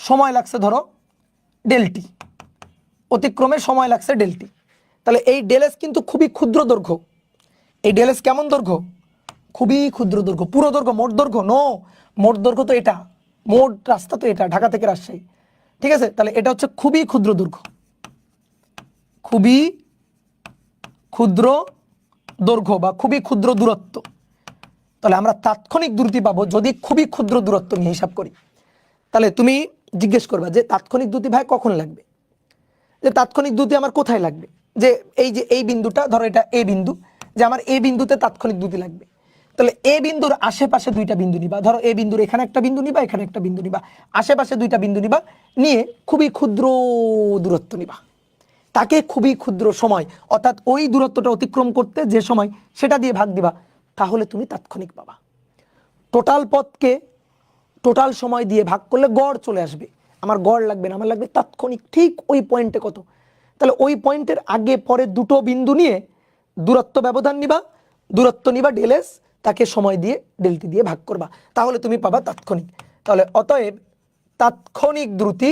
সময় লাগছে ধরো ডেলটি, অতিক্রমে সময় লাগছে ডেলটি। তাহলে এই ডেলেস কিন্তু খুবই ক্ষুদ্র দৈর্ঘ্য। এই ডেলেস কেমন দৈর্ঘ্য? খুবই ক্ষুদ্র দৈর্ঘ্য। পুরো দৈর্ঘ্য, মোট দৈর্ঘ্য নো, মোট দৈর্ঘ্য তো এটা, মোট রাস্তা তো এটা, ঢাকা থেকে রাজশাহী। ঠিক আছে, তাহলে এটা হচ্ছে খুবই ক্ষুদ্র দৈর্ঘ্য, খুবই ক্ষুদ্র দৈর্ঘ্য বা খুবই ক্ষুদ্র দূরত্ব। তাহলে আমরা তাৎক্ষণিক দ্রুতি পাবো যদি খুবই ক্ষুদ্র দূরত্ব নিয়ে হিসাব করি। তাহলে তুমি জিজ্ঞেস করবা যে তাৎক্ষণিক দ্রুতি ভাই কখন লাগবে, যে তাৎক্ষণিক দ্রুতি আমার কোথায় লাগবে, যে এই যে এই বিন্দুটা ধরো, এটা এ বিন্দু, যে আমার এ বিন্দুতে তাৎক্ষণিক দ্রুতি লাগবে। তাহলে এ বিন্দুর আশেপাশে দুইটা বিন্দু নিবা। ধরো এ বিন্দুর এখানে একটা বিন্দু নিবা, এখানে একটা বিন্দু নিবা, আশেপাশে দুইটা বিন্দু নিবা, নিয়ে খুবই ক্ষুদ্র দূরত্ব নিবা। তাকে খুবই ক্ষুদ্র সময়, অর্থাৎ ওই দূরত্বটা অতিক্রম করতে যে সময়, সেটা দিয়ে ভাগ দিবা। তাহলে তুমি তাৎক্ষণিক পাবা। টোটাল পথকে টোটাল সময় দিয়ে ভাগ করলে গড় চলে আসবে। আমার গড় লাগবে না, আমার লাগবে তাৎক্ষণিক, ঠিক ওই পয়েন্টে কত। তাহলে ওই পয়েন্টের আগে পরে দুটো বিন্দু নিয়ে দূরত্ব ব্যবধান নিবা, দূরত্ব নিবা ডেলেস, তাকে সময় দিয়ে ডেলটি দিয়ে ভাগ করবা, তাহলে তুমি পাবা তাৎক্ষণিক। তাহলে অতএব তাৎক্ষণিক দ্রুতি,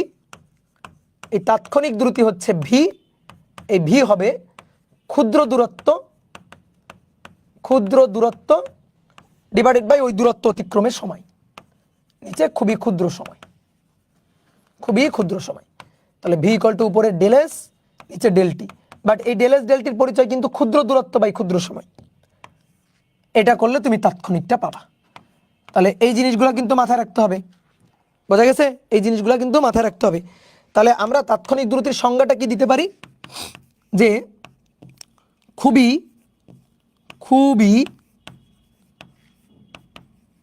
এই তাৎক্ষণিক দ্রুতি হচ্ছে ভি। এই ভি হবে ক্ষুদ্র দূরত্ব, ক্ষুদ্র দূরত্ব ডিভাইডেড বাই ওই দূরত্ব অতিক্রমের সময়, নিচে খুবই ক্ষুদ্র সময়, খুবই ক্ষুদ্র সময়। তাহলে ভি ইকুয়াল টু উপরে ডেলেস, নিচে ডেলটি। বাট এই ডেলেস ডেলটির পরিচয় কিন্তু ক্ষুদ্র দূরত্ব বাই ক্ষুদ্র সময়। এটা করলে তুমি তাৎক্ষণিকটা পাবা। তাহলে এই জিনিসগুলো কিন্তু মাথায় রাখতে হবে, বোঝা গেছে? এই জিনিসগুলো কিন্তু মাথায় রাখতে হবে। তাহলে আমরা তাৎক্ষণিক দ্রুতির সংজ্ঞাটা কি দিতে পারি? যে খুবই খুবই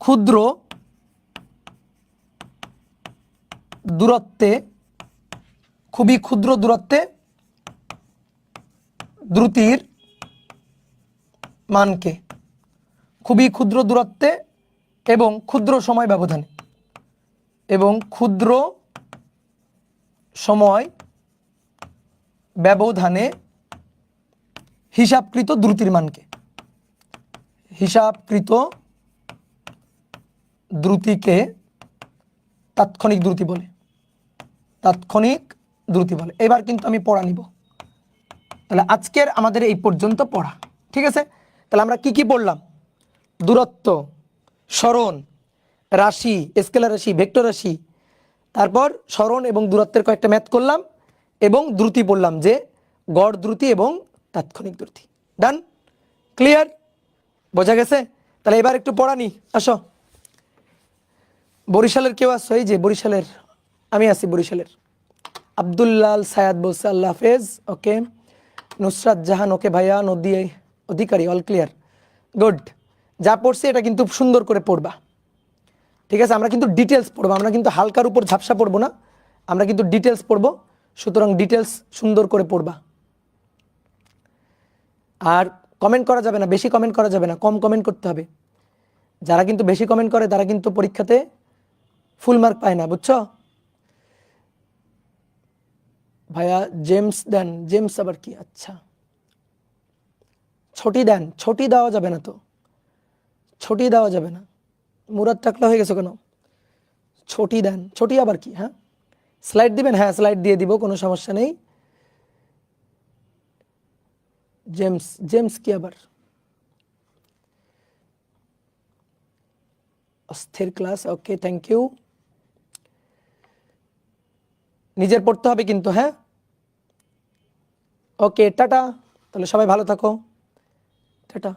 ক্ষুদ্র দূরত্বে, খুবই ক্ষুদ্র দূরত্বে দ্রুতির মানকে, খুবই ক্ষুদ্র দূরত্বে এবং ক্ষুদ্র সময় ব্যবধানে, এবং ক্ষুদ্র সময় ব্যবধানে হিসাবকৃত দ্রুতির মানকে, হিসাবকৃত দ্রুতিকে তাৎক্ষণিক দ্রুতি বলে, তাৎক্ষণিক দ্রুতি বলে। এবার কিন্তু আমি পড়া নিব। তাহলে আজকের আমাদের এই পর্যন্ত পড়া, ঠিক আছে? তাহলে আমরা কি কি পড়লাম? দূরত্ব, সরণ, রাশি, স্কেলার রাশি, ভেক্টর রাশি, তারপর সরণ এবং দূরত্বের কয়েকটা ম্যাথ করলাম, এবং দ্রুতি পড়লাম, যে গড় দ্রুতি এবং তাৎক্ষণিক দ্রুতি। ডান? ক্লিয়ার? বোঝা গেছে? তাহলে এবার একটু পড়ানি, আসো। বরিশালের কেউ আসছো? এই যে বরিশালের, আমি আছি বরিশালের। আব্দুল্লাল সায়াদ বলছে আল্লাহ হাফেজ, ওকে। নুসরাত জাহান, ওকে ভাইয়া। নদী অধিকারী, অল ক্লিয়ার, গুড। যা পড়ছি এটা কিন্তু সুন্দর করে পড়বা, ঠিক আছে? আমরা কিন্তু ডিটেলস পড়বো, আমরা কিন্তু হালকার উপর ঝাপসা পড়বো না, আমরা কিন্তু ডিটেলস পড়বো। সুতরাং ডিটেলস সুন্দর করে পড়বা। আর কমেন্ট করা যাবে না, বেশি কমেন্ট করা যাবে না, কম কমেন্ট করতে হবে। যারা কিন্তু বেশি কমেন্ট করে তারা কিন্তু পরীক্ষাতে ফুল মার্ক পায় না, বুঝছো? ভাইয়া জেমস দেন, জেমস আবার কি? আচ্ছা, ছটি দেন। ছটি দেওয়া যাবে না তো, ছটি দেওয়া যাবে না। মুরাদ টাকলা হয়ে গেছে কেন? ছটি দেন, ছটি আবার কি? হ্যাঁ, স্লাইড দিবেন? হ্যাঁ, স্লাইড দিয়ে দিব, কোনো সমস্যা নেই। জেমস, জেমস কি আবার? অস্থির ক্লাস, ওকে, থ্যাংক ইউ। নিজের পড়তে হবে কিন্তু, হ্যাঁ। ওকে, টাটা। তাহলে সবাই ভালো থাকো, টাটা।